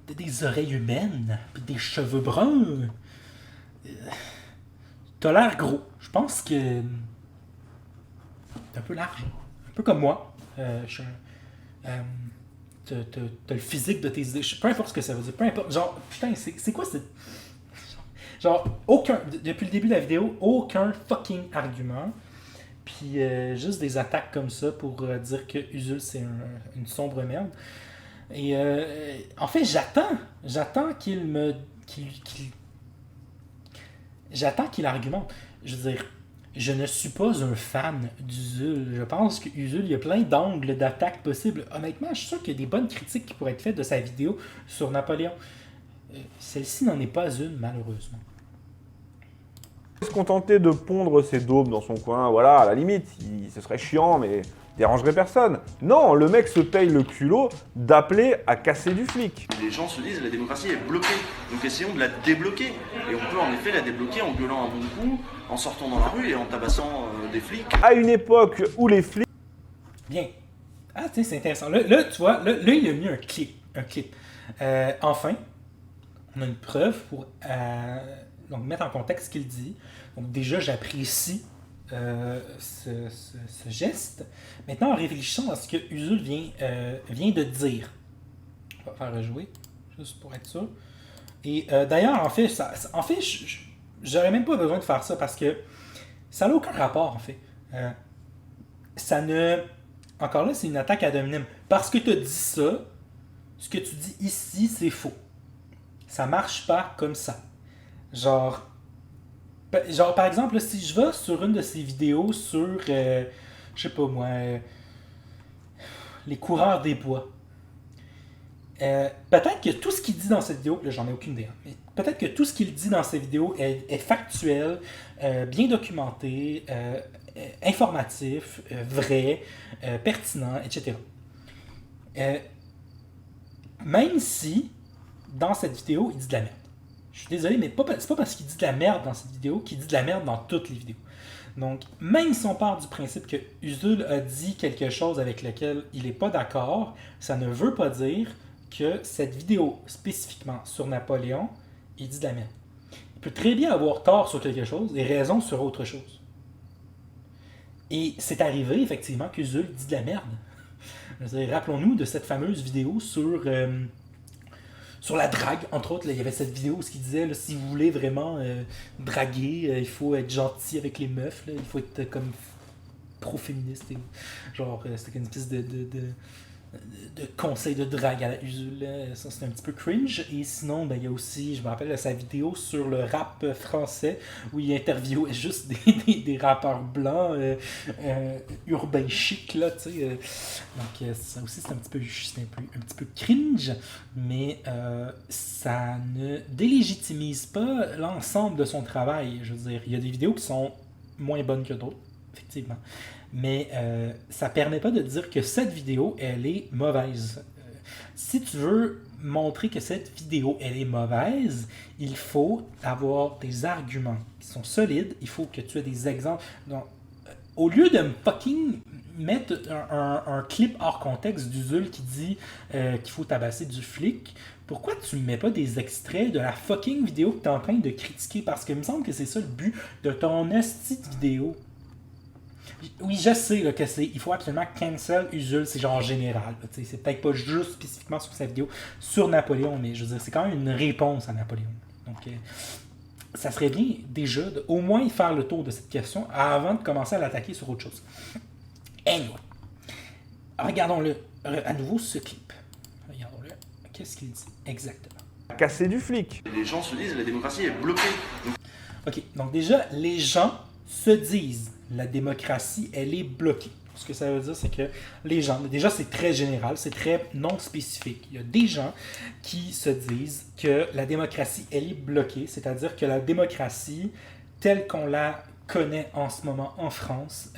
T'as des oreilles humaines, pis des cheveux bruns. T'as l'air gros. Je pense que... T'es un peu large. Un peu comme moi. T'as le physique de tes idées. Peu importe ce que ça veut dire. Peu importe. Genre, putain, c'est quoi cette... Genre, depuis le début de la vidéo, aucun fucking argument. Puis juste des attaques comme ça pour dire que Usul, c'est une sombre merde. Et en fait, j'attends j'attends qu'il argumente. Je veux dire, je ne suis pas un fan d'Usul. Je pense qu'Usul, il y a plein d'angles d'attaque possibles. Honnêtement, je suis sûr qu'il y a des bonnes critiques qui pourraient être faites de sa vidéo sur Napoléon. Celle-ci n'en est pas une, malheureusement. Se contenter de pondre ses daubes dans son coin, voilà, à la limite, ce serait chiant, mais dérangerait personne. Non, le mec se paye le culot d'appeler à casser du flic. Les gens se disent la démocratie est bloquée, donc essayons de la débloquer. Et on peut en effet la débloquer en gueulant un bon coup, en sortant dans la rue et en tabassant des flics. À une époque où les flics... Bien. Ah, tiens, c'est intéressant. Là, tu vois, là, il a mis un clip. Enfin, on a une preuve pour donc, mettre en contexte ce qu'il dit. Donc déjà, j'apprécie ce geste. Maintenant, en réfléchissant à ce que Usul vient de dire, on va faire rejouer, juste pour être sûr. Et d'ailleurs, en fait, j'aurais même pas besoin de faire ça parce que ça n'a aucun rapport, en fait. Encore là, c'est une attaque ad hominem. Parce que tu as dit ça, ce que tu dis ici, c'est faux. Ça marche pas comme ça. Genre, par exemple, là, si je vais sur une de ces vidéos sur, je sais pas moi, les coureurs des bois, peut-être que tout ce qu'il dit dans cette vidéo, là j'en ai aucune idée, hein, mais peut-être que tout ce qu'il dit dans cette vidéo est factuel, bien documenté, informatif, vrai, pertinent, etc. Même si, dans cette vidéo, il dit de la merde. Je suis désolé, mais c'est pas parce qu'il dit de la merde dans cette vidéo qu'il dit de la merde dans toutes les vidéos. Donc, même si on part du principe que Usul a dit quelque chose avec lequel il n'est pas d'accord, ça ne veut pas dire que cette vidéo, spécifiquement sur Napoléon, il dit de la merde. Il peut très bien avoir tort sur quelque chose et raison sur autre chose. Et c'est arrivé, effectivement, qu'Usul dit de la merde. Rappelons-nous de cette fameuse vidéo sur la drague, entre autres. Là, il y avait cette vidéo où il disait, là, si vous voulez vraiment draguer, il faut être gentil avec les meufs, là, il faut être comme pro-féministe. Genre, c'était une espèce de conseil de drague à la Usul. Ça, c'était un petit peu cringe. Et sinon, il y a aussi, je me rappelle, sa vidéo sur le rap français où il interviewait juste des rappeurs blancs urbain chic, là, tu sais. Donc, ça aussi, c'est un petit peu cringe, mais ça ne délégitimise pas l'ensemble de son travail. Je veux dire, il y a des vidéos qui sont moins bonnes que d'autres, effectivement. Mais ça permet pas de dire que cette vidéo, elle est mauvaise. Si tu veux montrer que cette vidéo, elle est mauvaise, il faut avoir des arguments qui sont solides, il faut que tu aies des exemples. Donc, au lieu de me fucking mettre un clip hors contexte d'Usul qui dit qu'il faut tabasser du flic, pourquoi tu ne mets pas des extraits de la fucking vidéo que tu es en train de critiquer? Parce que il me semble que c'est ça le but de ton esti de vidéo. Oui, je sais là, il faut absolument cancel Usul, c'est genre général. Là, c'est peut-être pas juste spécifiquement sur sa vidéo sur Napoléon, mais je veux dire, c'est quand même une réponse à Napoléon. Donc, ça serait bien déjà de au moins faire le tour de cette question avant de commencer à l'attaquer sur autre chose. Anyway, regardons-le à nouveau ce clip. Regardons-le. Qu'est-ce qu'il dit exactement? Casser du flic. Les gens se disent la démocratie est bloquée. Ok, donc déjà, les gens se disent la démocratie, elle est bloquée. Ce que ça veut dire, c'est que les gens, déjà c'est très général, c'est très non spécifique. Il y a des gens qui se disent que la démocratie, elle est bloquée, c'est-à-dire que la démocratie, telle qu'on la connaît en ce moment en France,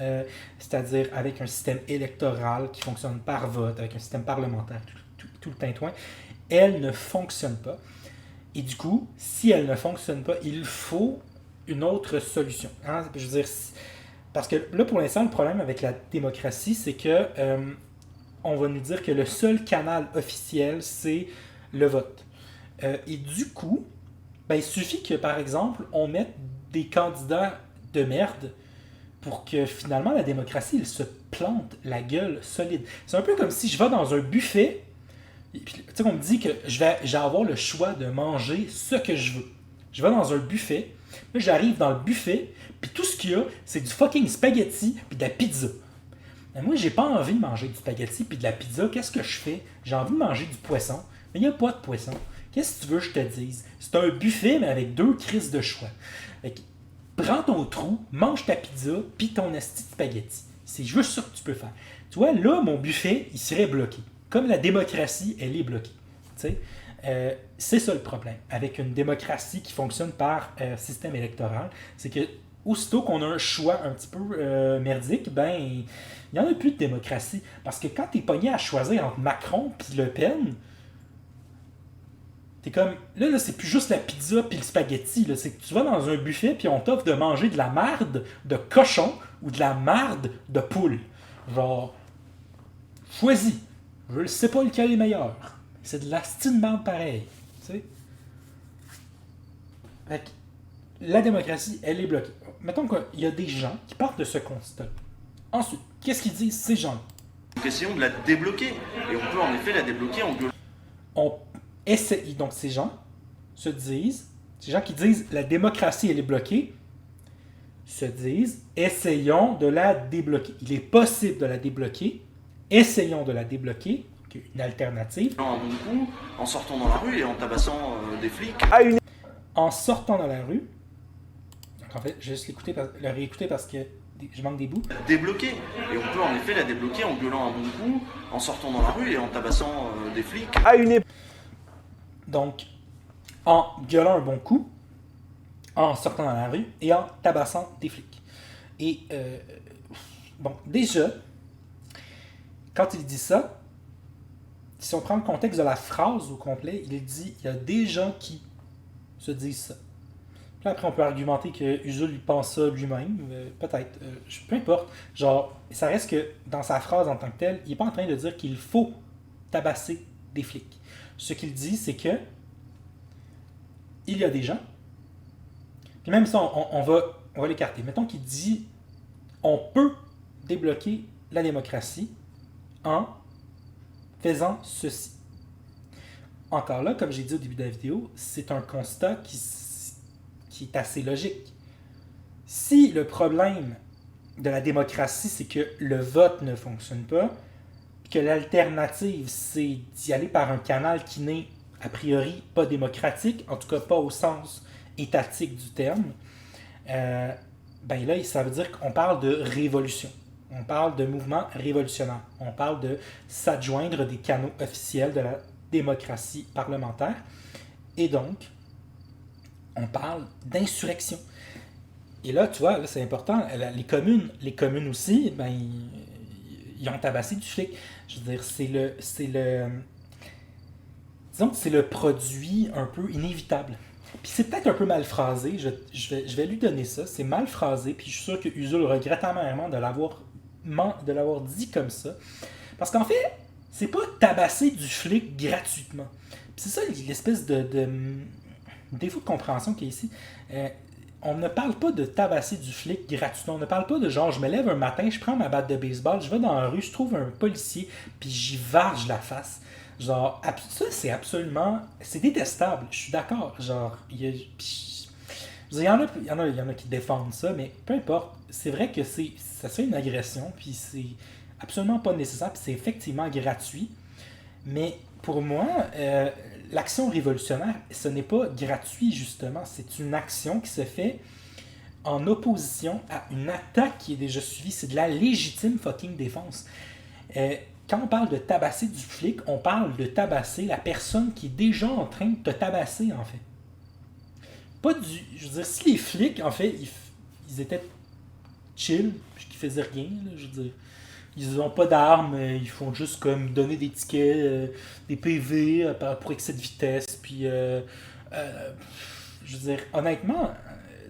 c'est-à-dire avec un système électoral qui fonctionne par vote, avec un système parlementaire, tout le tintouin, elle ne fonctionne pas. Et du coup, si elle ne fonctionne pas, il faut une autre solution. Hein? Je veux dire, parce que là, pour l'instant, le problème avec la démocratie, c'est que on va nous dire que le seul canal officiel, c'est le vote. Et du coup, il suffit que, par exemple, on mette des candidats de merde pour que, finalement, la démocratie, elle se plante la gueule solide. C'est un peu comme si je vais dans un buffet, tu sais, on me dit que je vais avoir le choix de manger ce que je veux. Je vais dans un buffet, là, j'arrive dans le buffet, puis tout ce qu'il y a, c'est du fucking spaghetti puis de la pizza. Mais moi, j'ai pas envie de manger du spaghetti puis de la pizza. Qu'est-ce que je fais? J'ai envie de manger du poisson, mais il n'y a pas de poisson. Qu'est-ce que tu veux que je te dise? C'est un buffet, mais avec 2 crises de choix. Fait que, prends ton trou, mange ta pizza, puis ton asti de spaghetti. C'est juste ça que tu peux faire. Tu vois, là, mon buffet, il serait bloqué. Comme la démocratie, elle est bloquée. Tu sais, c'est ça le problème. Avec une démocratie qui fonctionne par système électoral, c'est que aussitôt qu'on a un choix un petit peu merdique, ben, il n'y en a plus de démocratie. Parce que quand tu es pogné à choisir entre Macron et Le Pen, t'es comme, là c'est plus juste la pizza puis le spaghetti, là, c'est que tu vas dans un buffet puis on t'offre de manger de la marde de cochon ou de la marde de poule. Genre, choisis. Je ne sais pas lequel est meilleur. C'est de la style marde pareil. Tu sais? Fait que la démocratie, elle est bloquée. Mettons qu'il y a des gens qui partent de ce constat. Ensuite, qu'est-ce qu'ils disent ces gens-là? Essayons de la débloquer. Et on peut en effet la débloquer en gueulant. On essaye. Donc ces gens se disent, ces gens qui disent la démocratie elle est bloquée, se disent essayons de la débloquer. Il est possible de la débloquer. Essayons de la débloquer. Une alternative. Un bon coup, en sortant dans la rue et en tabassant des flics. En sortant dans la rue. Donc en fait, je vais juste le réécouter parce que je manque des bouts. Débloquer. Et on peut en effet la débloquer en gueulant un bon coup, en sortant dans la rue et en tabassant des flics. Donc, en gueulant un bon coup, en sortant dans la rue et en tabassant des flics. Et, bon, déjà, quand il dit ça, si on prend le contexte de la phrase au complet, il dit il y a des gens qui se disent ça. Puis après, on peut argumenter que Usul pense ça lui-même, peut-être, peu importe. Genre, ça reste que dans sa phrase en tant que telle, il n'est pas en train de dire qu'il faut tabasser des flics. Ce qu'il dit, c'est que il y a des gens, puis même ça, on va l'écarter. Mettons qu'il dit on peut débloquer la démocratie en faisant ceci. Encore là, comme j'ai dit au début de la vidéo, c'est un constat qui est assez logique. Si le problème de la démocratie, c'est que le vote ne fonctionne pas, que l'alternative, c'est d'y aller par un canal qui n'est a priori pas démocratique, en tout cas pas au sens étatique du terme, ben là, ça veut dire qu'on parle de révolution. On parle de mouvement révolutionnaire. On parle de s'adjoindre des canaux officiels de la démocratie parlementaire. Et donc, on parle d'insurrection. Et là, tu vois, là, c'est important, les communes aussi, ben, ils ont tabassé du flic. Je veux dire, disons que c'est le produit un peu inévitable. Puis c'est peut-être un peu mal phrasé, je vais lui donner ça, c'est mal phrasé, puis je suis sûr que Usul regrette amèrement de l'avoir dit comme ça. Parce qu'en fait, c'est pas tabasser du flic gratuitement. Puis c'est ça l'espèce de défaut de compréhension qu'il y a ici. On ne parle pas de tabasser du flic gratuitement. On ne parle pas de genre, je me lève un matin, je prends ma batte de baseball, je vais dans la rue, je trouve un policier, puis j'y varge la face. Genre, ça, c'est absolument... C'est détestable, je suis d'accord. Genre, il y en a qui défendent ça, mais peu importe. C'est vrai que ça fait une agression, puis c'est absolument pas nécessaire, puis c'est effectivement gratuit. Mais pour moi, l'action révolutionnaire, ce n'est pas gratuit, justement. C'est une action qui se fait en opposition à une attaque qui est déjà suivie. C'est de la légitime fucking défense. Quand on parle de tabasser du flic, on parle de tabasser la personne qui est déjà en train de te tabasser, en fait. Je veux dire, si les flics, en fait, ils étaient chill, puis qu'ils faisaient rien, là, je veux dire, ils n'ont pas d'armes, ils font juste comme donner des tickets, des PV pour excès de vitesse, puis je veux dire, honnêtement,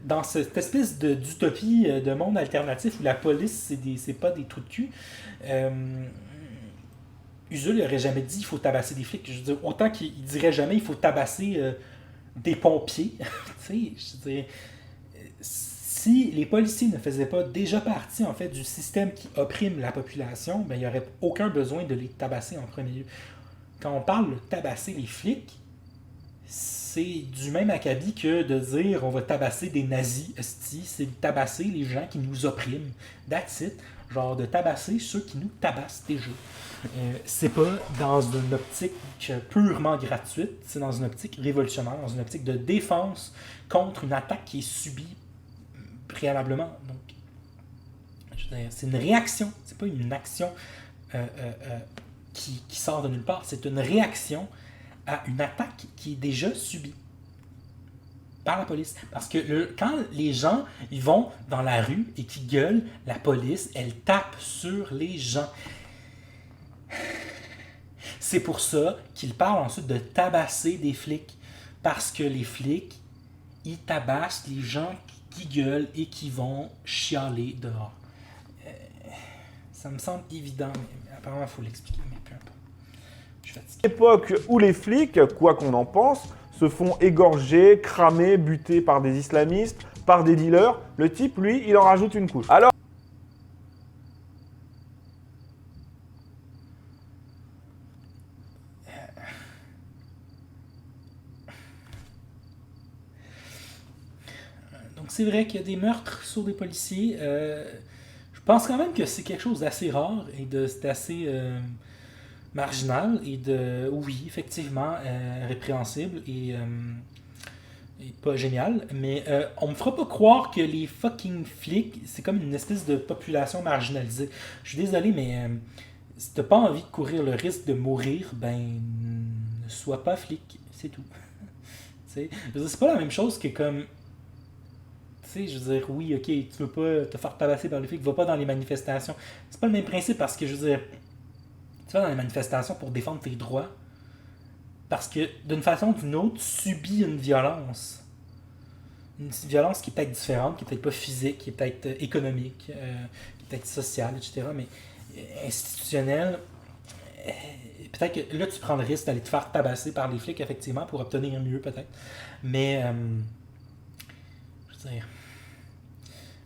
dans cette espèce d'utopie de monde alternatif où la police, c'est pas des trous de cul, Usul n'aurait jamais dit il faut tabasser des flics. Je veux dire, autant qu'il dirait jamais il faut tabasser des pompiers. Tu sais, je veux dire, si les policiers ne faisaient pas déjà partie en fait du système qui opprime la population, ben, il n'y aurait aucun besoin de les tabasser en premier lieu. Quand on parle de tabasser les flics, c'est du même acabit que de dire on va tabasser des nazis, hostie, c'est de tabasser les gens qui nous oppriment. That's it. genre de tabasser ceux qui nous tabassent déjà. C'est pas dans une optique purement gratuite, c'est dans une optique révolutionnaire, dans une optique de défense contre une attaque qui est subie préalablement. Donc, je veux dire, c'est une réaction, c'est pas une action qui sort de nulle part, c'est une réaction à une attaque qui est déjà subie par la police. Parce que quand les gens ils vont dans la rue et qu'ils gueulent, la police, elle tape sur les gens. C'est pour ça qu'ils parlent ensuite de tabasser des flics. Parce que les flics, ils tabassent les gens qui gueulent et qui vont chialer dehors. Ça me semble évident, mais apparemment il faut l'expliquer, mais peu importe. Je suis fatigué. Époque où les flics, quoi qu'on en pense, se font égorger, cramer, buter par des islamistes, par des dealers. Le type, lui, il en rajoute une couche. Alors, donc c'est vrai qu'il y a des meurtres sur des policiers. Je pense quand même que c'est quelque chose d'assez rare et d'assez marginal et oui, effectivement, répréhensible et pas génial. Mais on me fera pas croire que les fucking flics, c'est comme une espèce de population marginalisée. Je suis désolé, mais si t'as pas envie de courir le risque de mourir, ben, ne sois pas flic, c'est tout. C'est pas la même chose que comme... Tu sais, je veux dire, oui, ok, tu veux pas te faire tabasser par les flics, va pas dans les manifestations. C'est pas le même principe parce que, je veux dire, tu vas dans les manifestations pour défendre tes droits parce que, d'une façon ou d'une autre, tu subis une violence. Une violence qui est peut-être différente, qui est peut-être pas physique, qui est peut-être économique, qui est peut-être sociale, etc., mais institutionnelle. Peut-être que là, tu prends le risque d'aller te faire tabasser par les flics, effectivement, pour obtenir mieux, peut-être. Mais, je veux dire,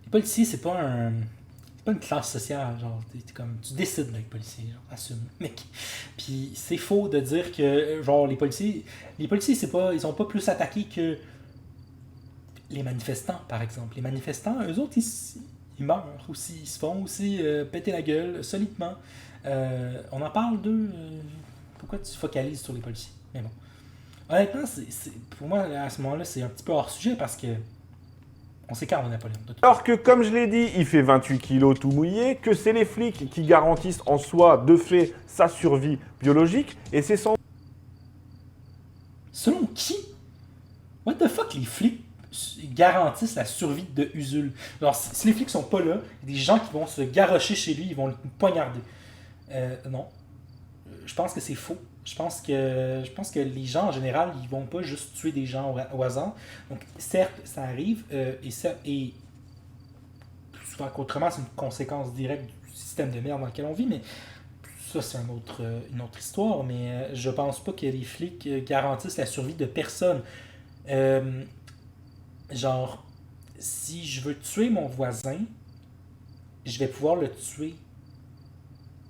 les policiers, c'est pas une classe sociale, genre, t'es comme, tu décides d'être policier, genre, assume, mec. Puis c'est faux de dire que, genre, les policiers, c'est pas, ils sont pas plus attaqués que les manifestants, par exemple. Les manifestants, eux autres, ils meurent aussi, ils se font aussi péter la gueule solidement. On en parle d'eux. Pourquoi tu focalises sur les policiers? Mais bon. Honnêtement, pour moi, à ce moment-là, c'est un petit peu hors sujet parce que on s'écarte de Napoléon. alors que, comme je l'ai dit, il fait 28 kilos tout mouillé, que c'est les flics qui garantissent en soi, de fait, sa survie biologique, et c'est sans... Selon qui? What the fuck, les flics garantissent la survie de Usul? Alors, si les flics sont pas là, il y a des gens qui vont se garrocher chez lui, ils vont le poignarder. Non. Je pense que c'est faux. Je pense que les gens, en général, ils vont pas juste tuer des gens au hasard. Donc, certes, ça arrive, et souvent qu'autrement, c'est une conséquence directe du système de merde dans lequel on vit, mais ça, c'est une autre histoire. Mais je pense pas que les flics garantissent la survie de personne. Genre, si je veux tuer mon voisin, je vais pouvoir le tuer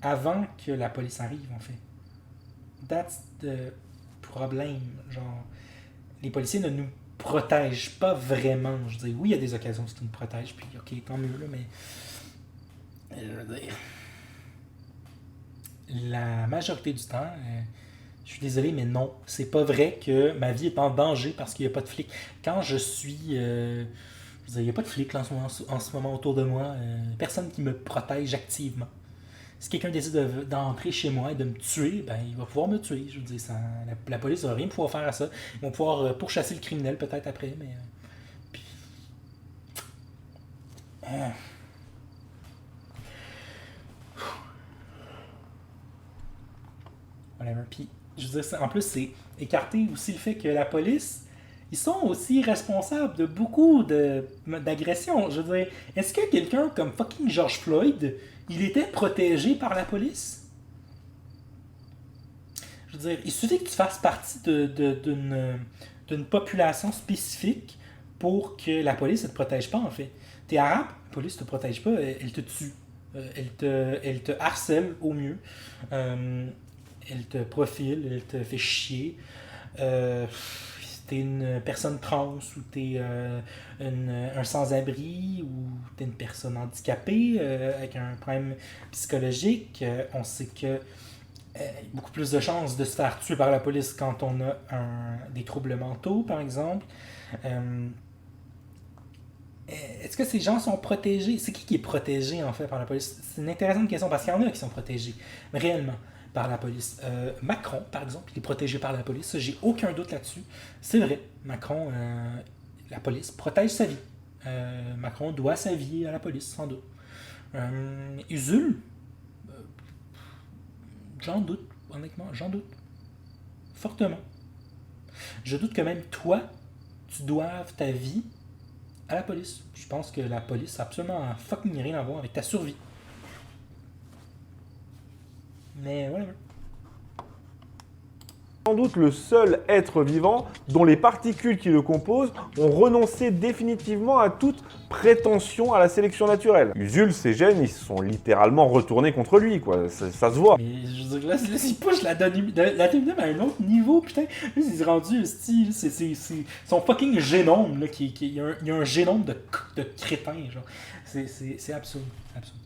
avant que la police arrive, en fait. That's the problem. Genre, les policiers ne nous protègent pas vraiment. Je veux dire, oui, il y a des occasions où ils nous protègent, puis ok, tant mieux, là, mais je veux dire, la majorité du temps, je suis désolé, mais non, c'est pas vrai que ma vie est en danger parce qu'il n'y a pas de flics. Quand je suis... je veux dire, il n'y a pas de flics là, en ce moment autour de moi. Personne qui me protège activement. Si quelqu'un décide d'entrer chez moi et de me tuer, ben il va pouvoir me tuer. Je veux dire, la police ne va rien pouvoir faire à ça. Ils vont pouvoir pourchasser le criminel peut-être après, mais... puis... whatever. Puis, je veux dire, en plus, c'est écarter aussi le fait que la police, ils sont aussi responsables de beaucoup d'agressions. Je veux dire, est-ce que quelqu'un comme fucking George Floyd, il était protégé par la police? Je veux dire, il suffit que tu fasses partie d'une population spécifique pour que la police ne te protège pas, en fait. T'es arabe, la police ne te protège pas, elle te tue. Elle te harcèle au mieux. Elle te profile, elle te fait chier. t'es une personne trans, ou t'es un sans-abri, ou t'es une personne handicapée avec un problème psychologique, on sait que beaucoup plus de chances de se faire tuer par la police quand on a des troubles mentaux, par exemple. Est-ce que ces gens sont protégés? C'est qui est protégé, en fait, par la police? C'est une intéressante question, parce qu'il y en a qui sont protégés, réellement, par la police. Macron, par exemple, il est protégé par la police. Ça, j'ai aucun doute là-dessus. C'est vrai, Macron, la police protège sa vie. Macron doit sa vie à la police, sans doute. Usul, j'en doute, honnêtement, j'en doute. Fortement. Je doute que même toi, tu doives ta vie à la police. Je pense que la police a absolument fucking rien à voir avec ta survie. Mais voilà. Sans doute le seul être vivant dont les particules qui le composent ont renoncé définitivement à toute prétention à la sélection naturelle. Usul, ses gènes, ils se sont littéralement retournés contre lui, quoi. Ça se voit. Mais je veux dire, là, il push la Dynam à un autre niveau, putain. Là, c'est rendu un style, c'est son fucking génome, là, il y a un génome de crétin, genre. C'est absurde, absurde.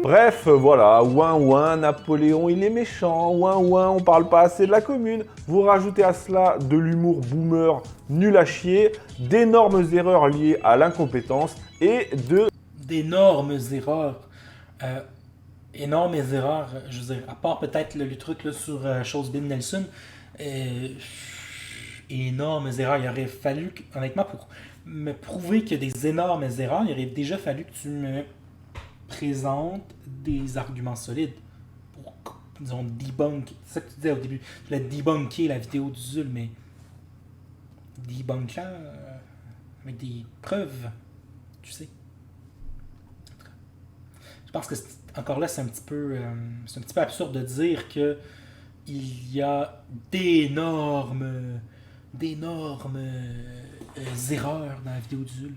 Bref, voilà, ouin ouin, Napoléon il est méchant, ouin ouin, on parle pas assez de la commune. Vous rajoutez à cela de l'humour boomer nul à chier, d'énormes erreurs liées à l'incompétence et d'énormes erreurs. Énormes erreurs, je veux dire, à part peut-être le truc là, sur Chose Ben Nelson, énormes erreurs. Il aurait fallu, honnêtement, pour me prouver qu'il y a des énormes erreurs, il aurait déjà fallu que tu me présente des arguments solides pour, disons, debunk. C'est ça que tu disais au début. Tu voulais debunker la vidéo du Zul, mais debunk-la avec des preuves, tu sais. Je pense que encore là, c'est un petit peu absurde de dire que il y a d'énormes erreurs dans la vidéo du Zul.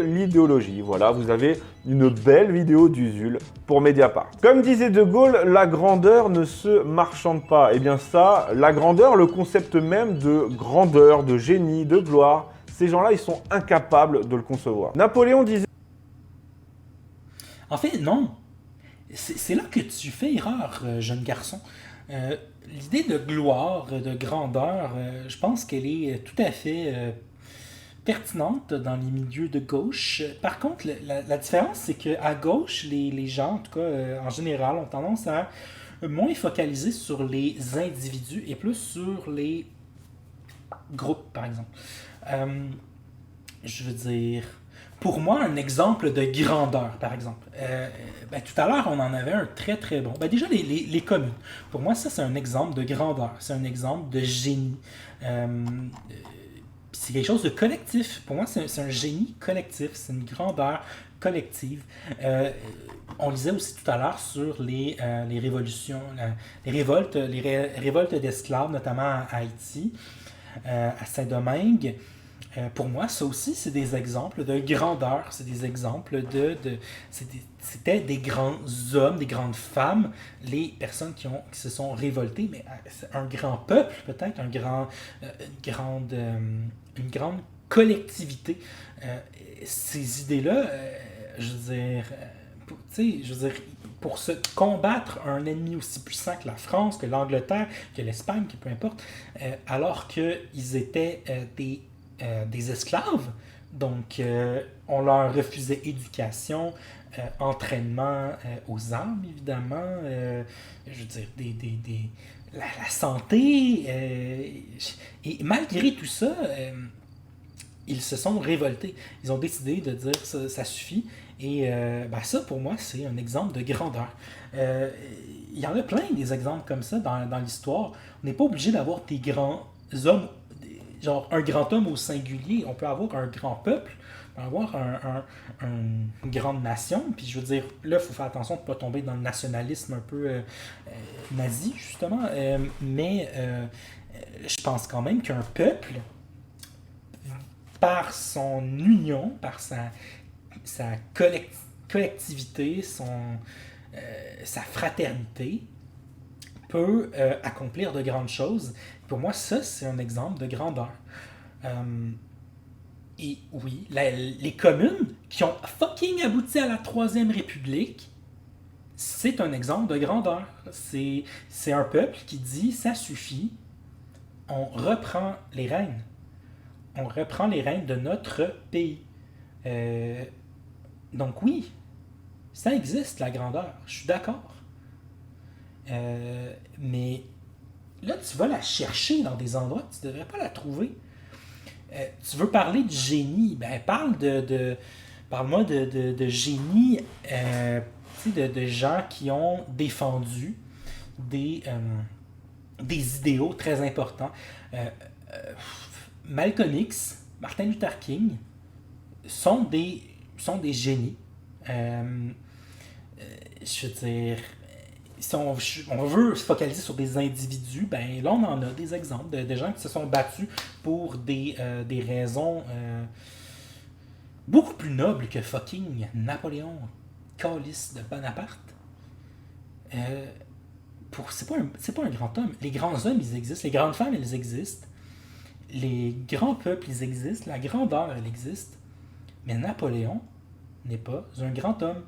l'idéologie. Voilà, vous avez une belle vidéo d'Usul pour Mediapart. Comme disait De Gaulle, la grandeur ne se marchande pas. Et bien ça, la grandeur, le concept même de grandeur, de génie, de gloire, ces gens-là, ils sont incapables de le concevoir. Napoléon disait... En fait, non. C'est là que tu fais erreur, jeune garçon. L'idée de gloire, de grandeur, je pense qu'elle est tout à fait pertinente dans les milieux de gauche. Par contre, la différence, c'est qu'à gauche, les gens, en tout cas en général, ont tendance à moins focaliser sur les individus et plus sur les groupes, par exemple. Je veux dire... Pour moi, un exemple de grandeur, par exemple. Tout à l'heure, on en avait un très très bon. Déjà, les communes. Pour moi, ça, c'est un exemple de grandeur. C'est un exemple de génie. C'est quelque chose de collectif. Pour moi, c'est un génie collectif. C'est une grandeur collective. On lisait aussi tout à l'heure sur les révolutions, les révoltes d'esclaves, notamment à Haïti, à Saint-Domingue. Pour moi, ça aussi, c'est des exemples de grandeur. C'est des exemples c'était des grands hommes, des grandes femmes, les personnes qui se sont révoltées, mais un grand peuple, peut-être, une grande collectivité. Ces idées-là, pour se combattre un ennemi aussi puissant que la France, que l'Angleterre, que l'Espagne, que peu importe, alors qu'ils étaient des esclaves, donc on leur refusait éducation, entraînement aux armes, évidemment, la santé, et malgré tout ça, ils se sont révoltés. Ils ont décidé de dire ça suffit, et ça pour moi c'est un exemple de grandeur. Il y en a plein des exemples comme ça dans l'histoire. On n'est pas obligé d'avoir des grands hommes, genre un grand homme au singulier. On peut avoir un grand peuple, on peut avoir une grande nation. Puis je veux dire, là, il faut faire attention de ne pas tomber dans le nationalisme un peu nazi, justement. Mais je pense quand même qu'un peuple, par son union, par sa collectivité, sa fraternité, peut accomplir de grandes choses. Pour moi, ça, c'est un exemple de grandeur. Et oui, les communes qui ont fucking abouti à la Troisième République, c'est un exemple de grandeur. C'est un peuple qui dit, ça suffit, on reprend les rênes. On reprend les rênes de notre pays. Donc oui, ça existe, la grandeur. Je suis d'accord. Mais là, tu vas la chercher dans des endroits que tu ne devrais pas la trouver. Tu veux parler de génie, ben parle-moi de génie, de gens qui ont défendu des idéaux très importants. Malcolm X, Martin Luther King sont des génies. Je veux dire, si on veut se focaliser sur des individus, ben là on en a des exemples de gens qui se sont battus pour des raisons beaucoup plus nobles que fucking Napoléon, calice de Bonaparte. C'est pas un grand homme. Les grands hommes, ils existent. Les grandes femmes, elles existent. Les grands peuples, ils existent. La grandeur, elle existe. Mais Napoléon n'est pas un grand homme.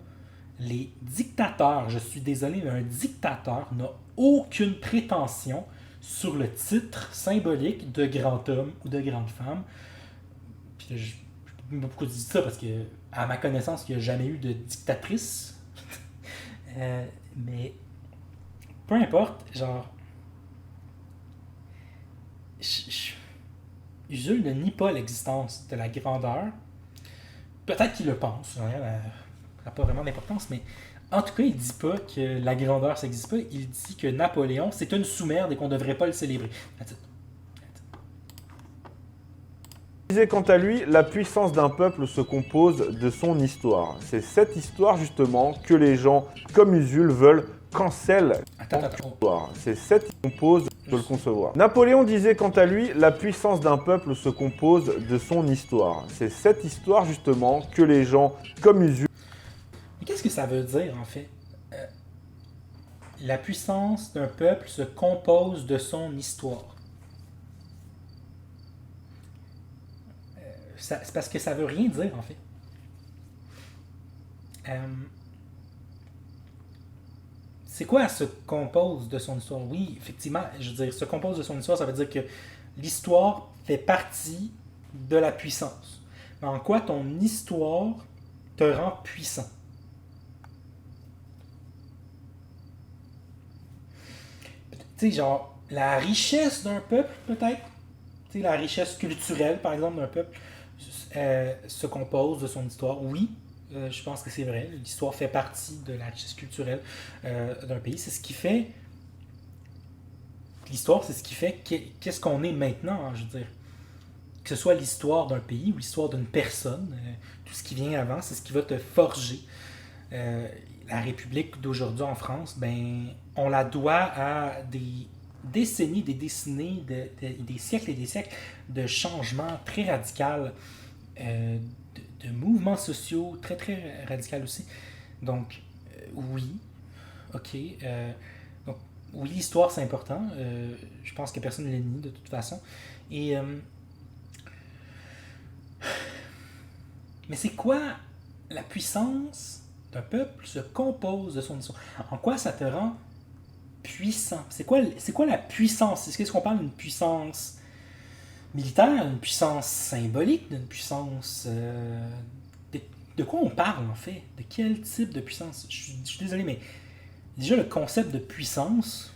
Les dictateurs, je suis désolé, mais un dictateur n'a aucune prétention sur le titre symbolique de grand homme ou de grande femme. Puis là, je sais pas pourquoi je dis ça, parce que, à ma connaissance, il n'y a jamais eu de dictatrice. Mais peu importe, genre, Jules ne nie pas l'existence de la grandeur. Peut-être qu'il le pense, ça n'a pas vraiment d'importance, mais en tout cas, il dit pas que la grandeur, ça n'existe pas. Il dit que Napoléon, c'est une sous-merde et qu'on ne devrait pas le célébrer. Il disait quant à lui, la puissance d'un peuple se compose de son histoire. C'est cette histoire justement que les gens comme Usul veulent cancel. Attends. C'est cette qui compose de le concevoir. Napoléon disait quant à lui, la puissance d'un peuple se compose de son histoire. C'est cette histoire justement que les gens comme Usul. Mais qu'est-ce que ça veut dire en fait? La puissance d'un peuple se compose de son histoire. C'est parce que ça veut rien dire en fait. C'est quoi se compose de son histoire? Oui, effectivement, je veux dire, se compose de son histoire, ça veut dire que l'histoire fait partie de la puissance. Mais en quoi ton histoire te rend puissant? Tu sais, genre, la richesse d'un peuple, peut-être, tu sais, la richesse culturelle, par exemple, d'un peuple, se compose de son histoire. Oui, je pense que c'est vrai. L'histoire fait partie de la richesse culturelle d'un pays. C'est ce qui fait... L'histoire, c'est ce qui fait qu'est-ce qu'on est maintenant, hein, je veux dire. Que ce soit l'histoire d'un pays ou l'histoire d'une personne, tout ce qui vient avant, c'est ce qui va te forger. La République d'aujourd'hui en France, ben, on la doit à des décennies, des siècles et des siècles de changements très radicaux, de mouvements sociaux très très radicaux aussi. Donc, oui, ok. Donc, oui, l'histoire c'est important. Je pense que personne ne le nie de toute façon. Et mais c'est quoi la puissance d'un peuple se compose de son histoire? En quoi ça te rend puissant? C'est quoi la puissance? Est-ce qu'on parle d'une puissance militaire, d'une puissance symbolique, d'une puissance... de quoi on parle en fait? De quel type de puissance? Je suis désolé, mais déjà le concept de puissance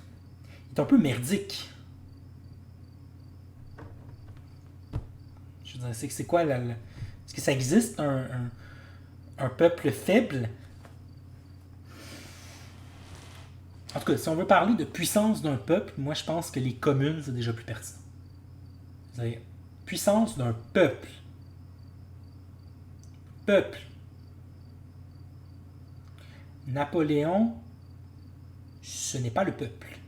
est un peu merdique. Je veux dire, c'est quoi est-ce que ça existe un peuple faible? En tout cas, si on veut parler de puissance d'un peuple, moi je pense que les communes, c'est déjà plus pertinent. C'est-à-dire, puissance d'un peuple. Peuple. Napoléon, ce n'est pas le peuple.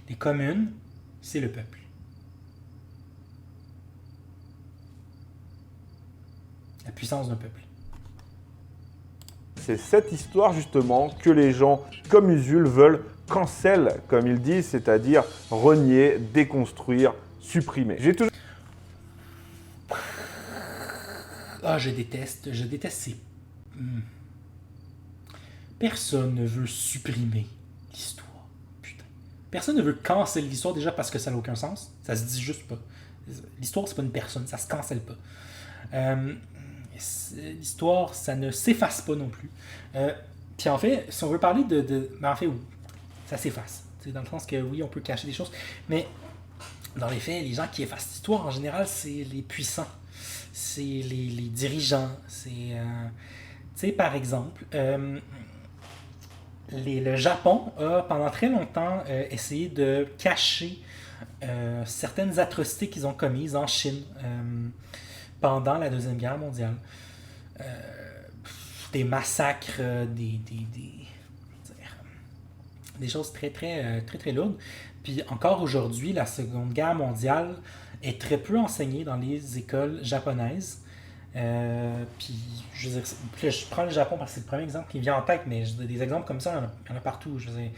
Les communes, c'est le peuple. La puissance d'un peuple. C'est cette histoire justement que les gens comme Usul veulent cancel, comme ils disent, c'est-à-dire renier, déconstruire, supprimer. J'ai toujours... Ah, je déteste ces... Personne ne veut supprimer l'histoire. Putain. Personne ne veut canceller l'histoire déjà parce que ça n'a aucun sens. Ça se dit juste pas. L'histoire, c'est pas une personne, ça se cancelle pas. L'histoire, ça ne s'efface pas non plus. Puis en fait, si on veut parler ben en fait, oui, ça s'efface. Dans le sens que oui, on peut cacher des choses. Mais dans les faits, les gens qui effacent l'histoire, en général, c'est les puissants. C'est les dirigeants. C'est... tu sais, par exemple... le Japon a pendant très longtemps essayé de cacher certaines atrocités qu'ils ont commises en Chine pendant la Deuxième Guerre mondiale. Des massacres, des choses très lourdes. Puis encore aujourd'hui, la Seconde Guerre mondiale est très peu enseignée dans les écoles japonaises. Puis je veux dire, je prends le Japon parce que c'est le premier exemple qui me vient en tête, mais des exemples comme ça, il y en a partout. Je veux dire,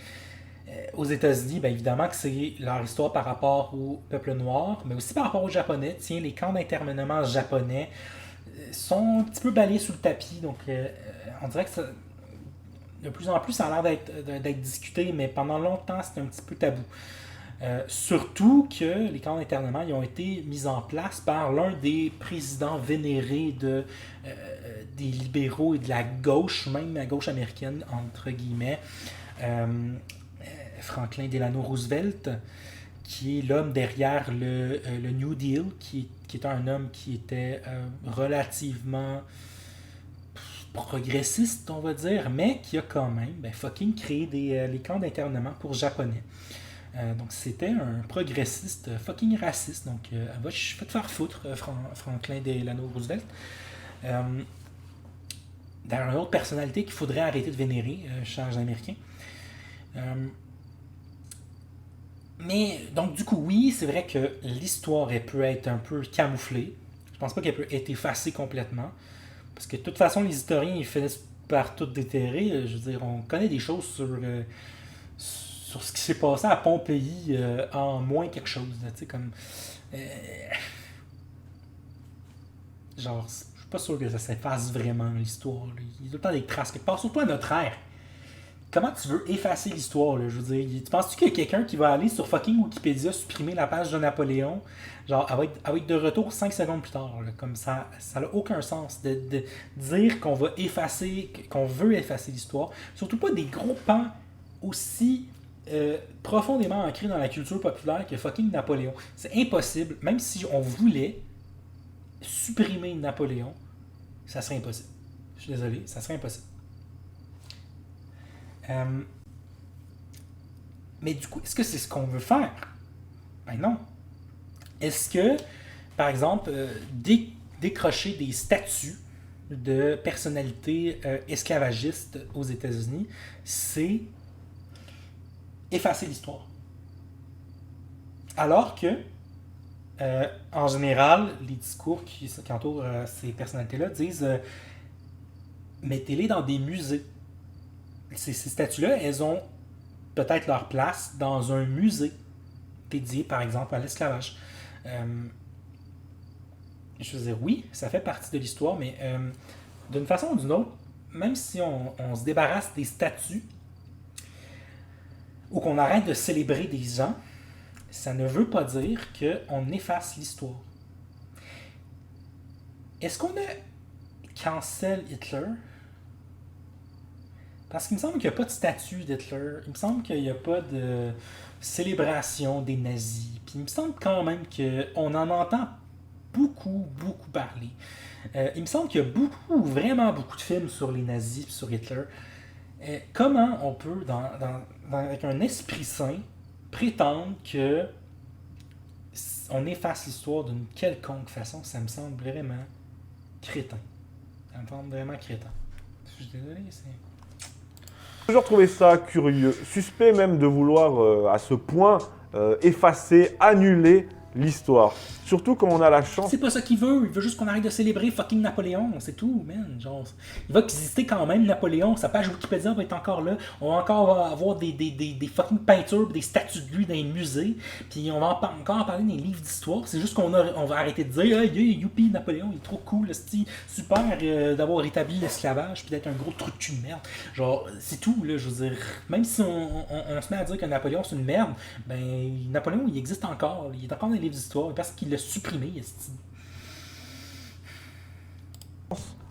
aux États-Unis, bien évidemment que c'est leur histoire par rapport au peuple noir, mais aussi par rapport aux Japonais. Tiens, les camps d'internement japonais sont un petit peu balayés sous le tapis, donc on dirait que ça, de plus en plus ça a l'air d'être discuté, mais pendant longtemps c'était un petit peu tabou. Surtout que les camps d'internement ils ont été mis en place par l'un des présidents vénérés des libéraux et de la gauche, même la gauche américaine, entre guillemets, Franklin Delano Roosevelt, qui est l'homme derrière le New Deal, qui est un homme qui était relativement progressiste, on va dire, mais qui a quand même fucking créé les camps d'internement pour Japonais. Donc c'était un progressiste fucking raciste. Donc va te faire foutre, Franklin Delano Roosevelt. D'ailleurs, une autre personnalité qu'il faudrait arrêter de vénérer, chers Américains. Mais donc du coup, oui, c'est vrai que l'histoire elle peut être un peu camouflée. Je pense pas qu'elle peut être effacée complètement. Parce que de toute façon, les historiens ils finissent par tout déterrer. Je veux dire, on connaît des choses sur ce qui s'est passé à Pompéi en moins quelque chose. Tu sais, comme... genre, je suis pas sûr que ça s'efface vraiment l'histoire. Là. Il y a tout le temps des traces quelque part, surtout à notre ère. Comment tu veux effacer l'histoire, là? Je veux dire, tu penses-tu qu'il y a quelqu'un qui va aller sur fucking Wikipédia supprimer la page de Napoléon, genre, avec de retour 5 secondes plus tard, là? Comme ça n'a aucun sens de dire qu'on va effacer, qu'on veut effacer l'histoire. Surtout pas des gros pans aussi profondément ancrés dans la culture populaire que fucking Napoléon. C'est impossible, même si on voulait supprimer Napoléon, ça serait impossible. Je suis désolé, ça serait impossible. Mais du coup, est-ce que c'est ce qu'on veut faire? Ben non. Est-ce que, par exemple, décrocher des statuts de personnalités esclavagistes aux États-Unis, c'est effacer l'histoire? Alors que, en général, les discours qui entourent ces personnalités-là disent mettez-les dans des musées. Ces statues-là, elles ont peut-être leur place dans un musée dédié, par exemple, à l'esclavage. Je veux dire, oui, ça fait partie de l'histoire, mais d'une façon ou d'une autre, même si on se débarrasse des statues ou qu'on arrête de célébrer des gens, ça ne veut pas dire qu'on efface l'histoire. Est-ce qu'on a cancel Hitler? Parce qu'il me semble qu'il n'y a pas de statue d'Hitler. Il me semble qu'il n'y a pas de célébration des nazis. Puis il me semble quand même qu'on en entend beaucoup parler. Il me semble qu'il y a vraiment beaucoup de films sur les nazis et sur Hitler. Comment on peut, avec un esprit sain, prétendre que on efface l'histoire d'une quelconque façon? Ça me semble vraiment crétin. Ça me semble vraiment crétin. Je suis désolé, c'est... J'ai toujours trouvé ça curieux, suspect même de vouloir à ce point effacer, annuler l'histoire. Surtout quand on a la chance. C'est pas ça qu'il veut. Il veut juste qu'on arrête de célébrer fucking Napoléon. C'est tout, man. Genre, il va exister quand même, Napoléon. Sa page Wikipédia va être encore là. On va encore avoir des fucking peintures, des statues de lui dans les musées. Puis on va encore en parler dans les livres d'histoire. C'est juste on va arrêter de dire hey, youpi, Napoléon, il est trop cool. Super d'avoir rétabli l'esclavage puis d'être un gros truc de merde. Genre, c'est tout, là. Je veux dire, même si on se met à dire que Napoléon c'est une merde, ben Napoléon il existe encore. Il est encore dans les livres d'histoire parce qu'il l'a supprimé.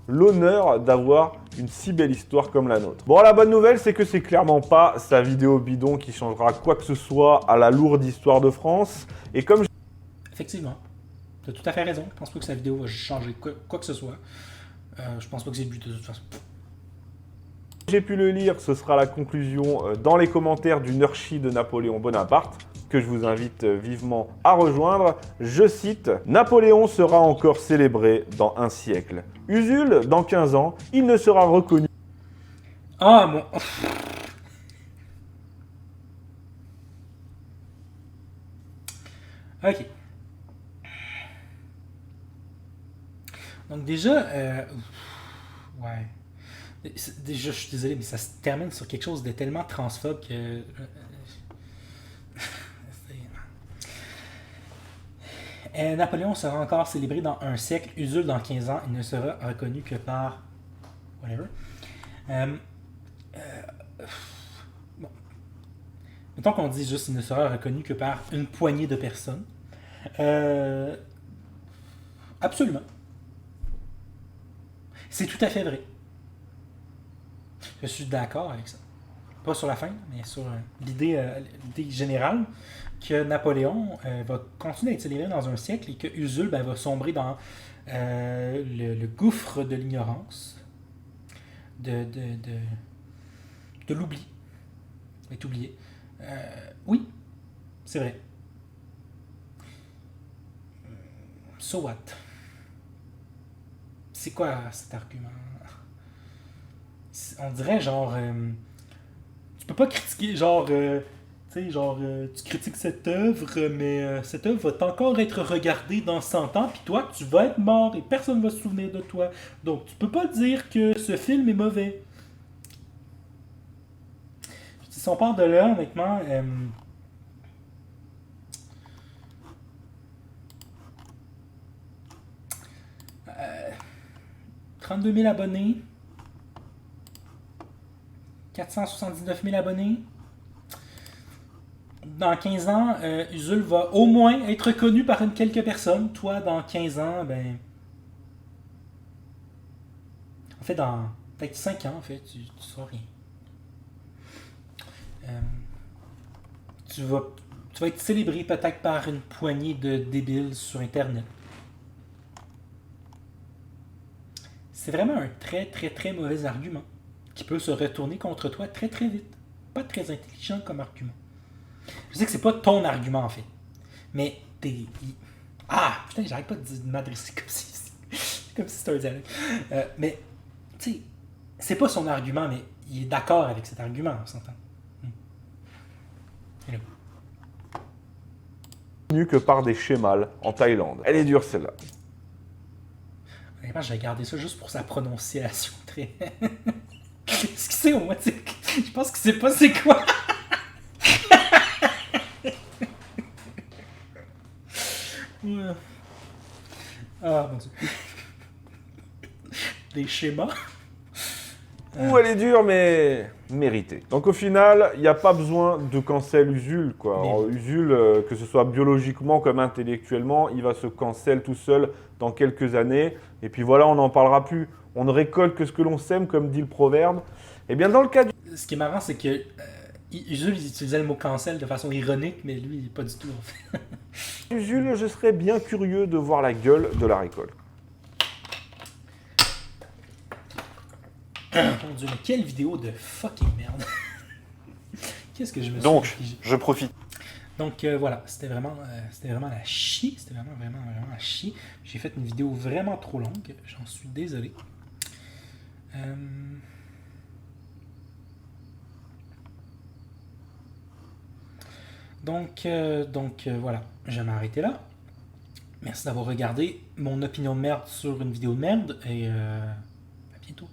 L'honneur d'avoir une si belle histoire comme la nôtre. Bon, la bonne nouvelle, c'est que c'est clairement pas sa vidéo bidon qui changera quoi que ce soit à la lourde histoire de France. Et comme Effectivement, tu as tout à fait raison. Je pense pas que sa vidéo va changer quoi que ce soit. Je pense pas que c'est le but de toute façon. j'ai pu le lire, ce sera la conclusion dans les commentaires d'une Urshi de Napoléon Bonaparte, que je vous invite vivement à rejoindre. Je cite « Napoléon sera encore célébré dans un siècle. Usul, dans 15 ans, il ne sera reconnu. » Ah, mon... Ok. Donc déjà, ouais. Déjà, je suis désolé, mais ça se termine sur quelque chose de tellement transphobe que... Napoléon sera encore célébré dans un siècle, Usul dans 15 ans, il ne sera reconnu que par... whatever. Bon. Mettons qu'on dit juste qu'il ne sera reconnu que par une poignée de personnes. Absolument. C'est tout à fait vrai. Je suis d'accord avec ça. Pas sur la fin, mais sur l'idée générale que Napoléon va continuer à être célébré dans un siècle et que Usul va sombrer dans le gouffre de l'ignorance, de l'oubli. Il va être oublié. Oui, c'est vrai. So what? C'est quoi cet argument? On dirait genre... tu peux pas critiquer genre... tu sais, genre, tu critiques cette œuvre, mais cette œuvre va encore être regardée dans 100 ans, puis toi, tu vas être mort et personne va se souvenir de toi. Donc, tu peux pas dire que ce film est mauvais. Si on part de là, honnêtement... 32 000 abonnés. 479 000 abonnés. Dans 15 ans, Usul va au moins être reconnu par quelques personnes. Toi, dans 15 ans, ben... En fait, dans peut-être 5 ans, en fait, tu sauras rien. Tu vas être célébré peut-être par une poignée de débiles sur Internet. C'est vraiment un très, très, très mauvais argument qui peut se retourner contre toi très, très vite. Pas très intelligent comme argument. Je sais que c'est pas ton argument, en fait. Mais t'es... Ah! Putain, j'arrête pas de m'adresser comme si... comme si c'était un dialogue. Mais, tu sais, c'est pas son argument, mais il est d'accord avec cet argument, on s'entend. Que par des schémas en Thaïlande. Elle est dure, celle-là. Honnêtement, je vais garder ça juste pour sa prononciation très... Est-ce que c'est au moins... Je pense que c'est pas c'est quoi. Ouais. Ah, mon Dieu. Des schémas. Ouh, elle est dure, mais méritée. Donc au final, il n'y a pas besoin de cancel Usul, quoi. Alors, Usul, que ce soit biologiquement comme intellectuellement, il va se cancel tout seul dans quelques années. Et puis voilà, on n'en parlera plus. On ne récolte que ce que l'on sème, comme dit le proverbe. Et bien dans le cas du... Ce qui est marrant, c'est que Usul, il utilisait le mot cancel de façon ironique, mais lui, pas du tout, en fait. Usul, je serais bien curieux de voir la gueule de la récolte. Mon Dieu, mais quelle vidéo de fucking merde. Qu'est-ce que je me suis infligé? Je profite. Donc voilà, c'était vraiment la chie. C'était vraiment la chie. J'ai fait une vidéo vraiment trop longue. J'en suis désolé. Donc voilà, je vais m'arrêter là. Merci d'avoir regardé mon opinion de merde sur une vidéo de merde et à bientôt.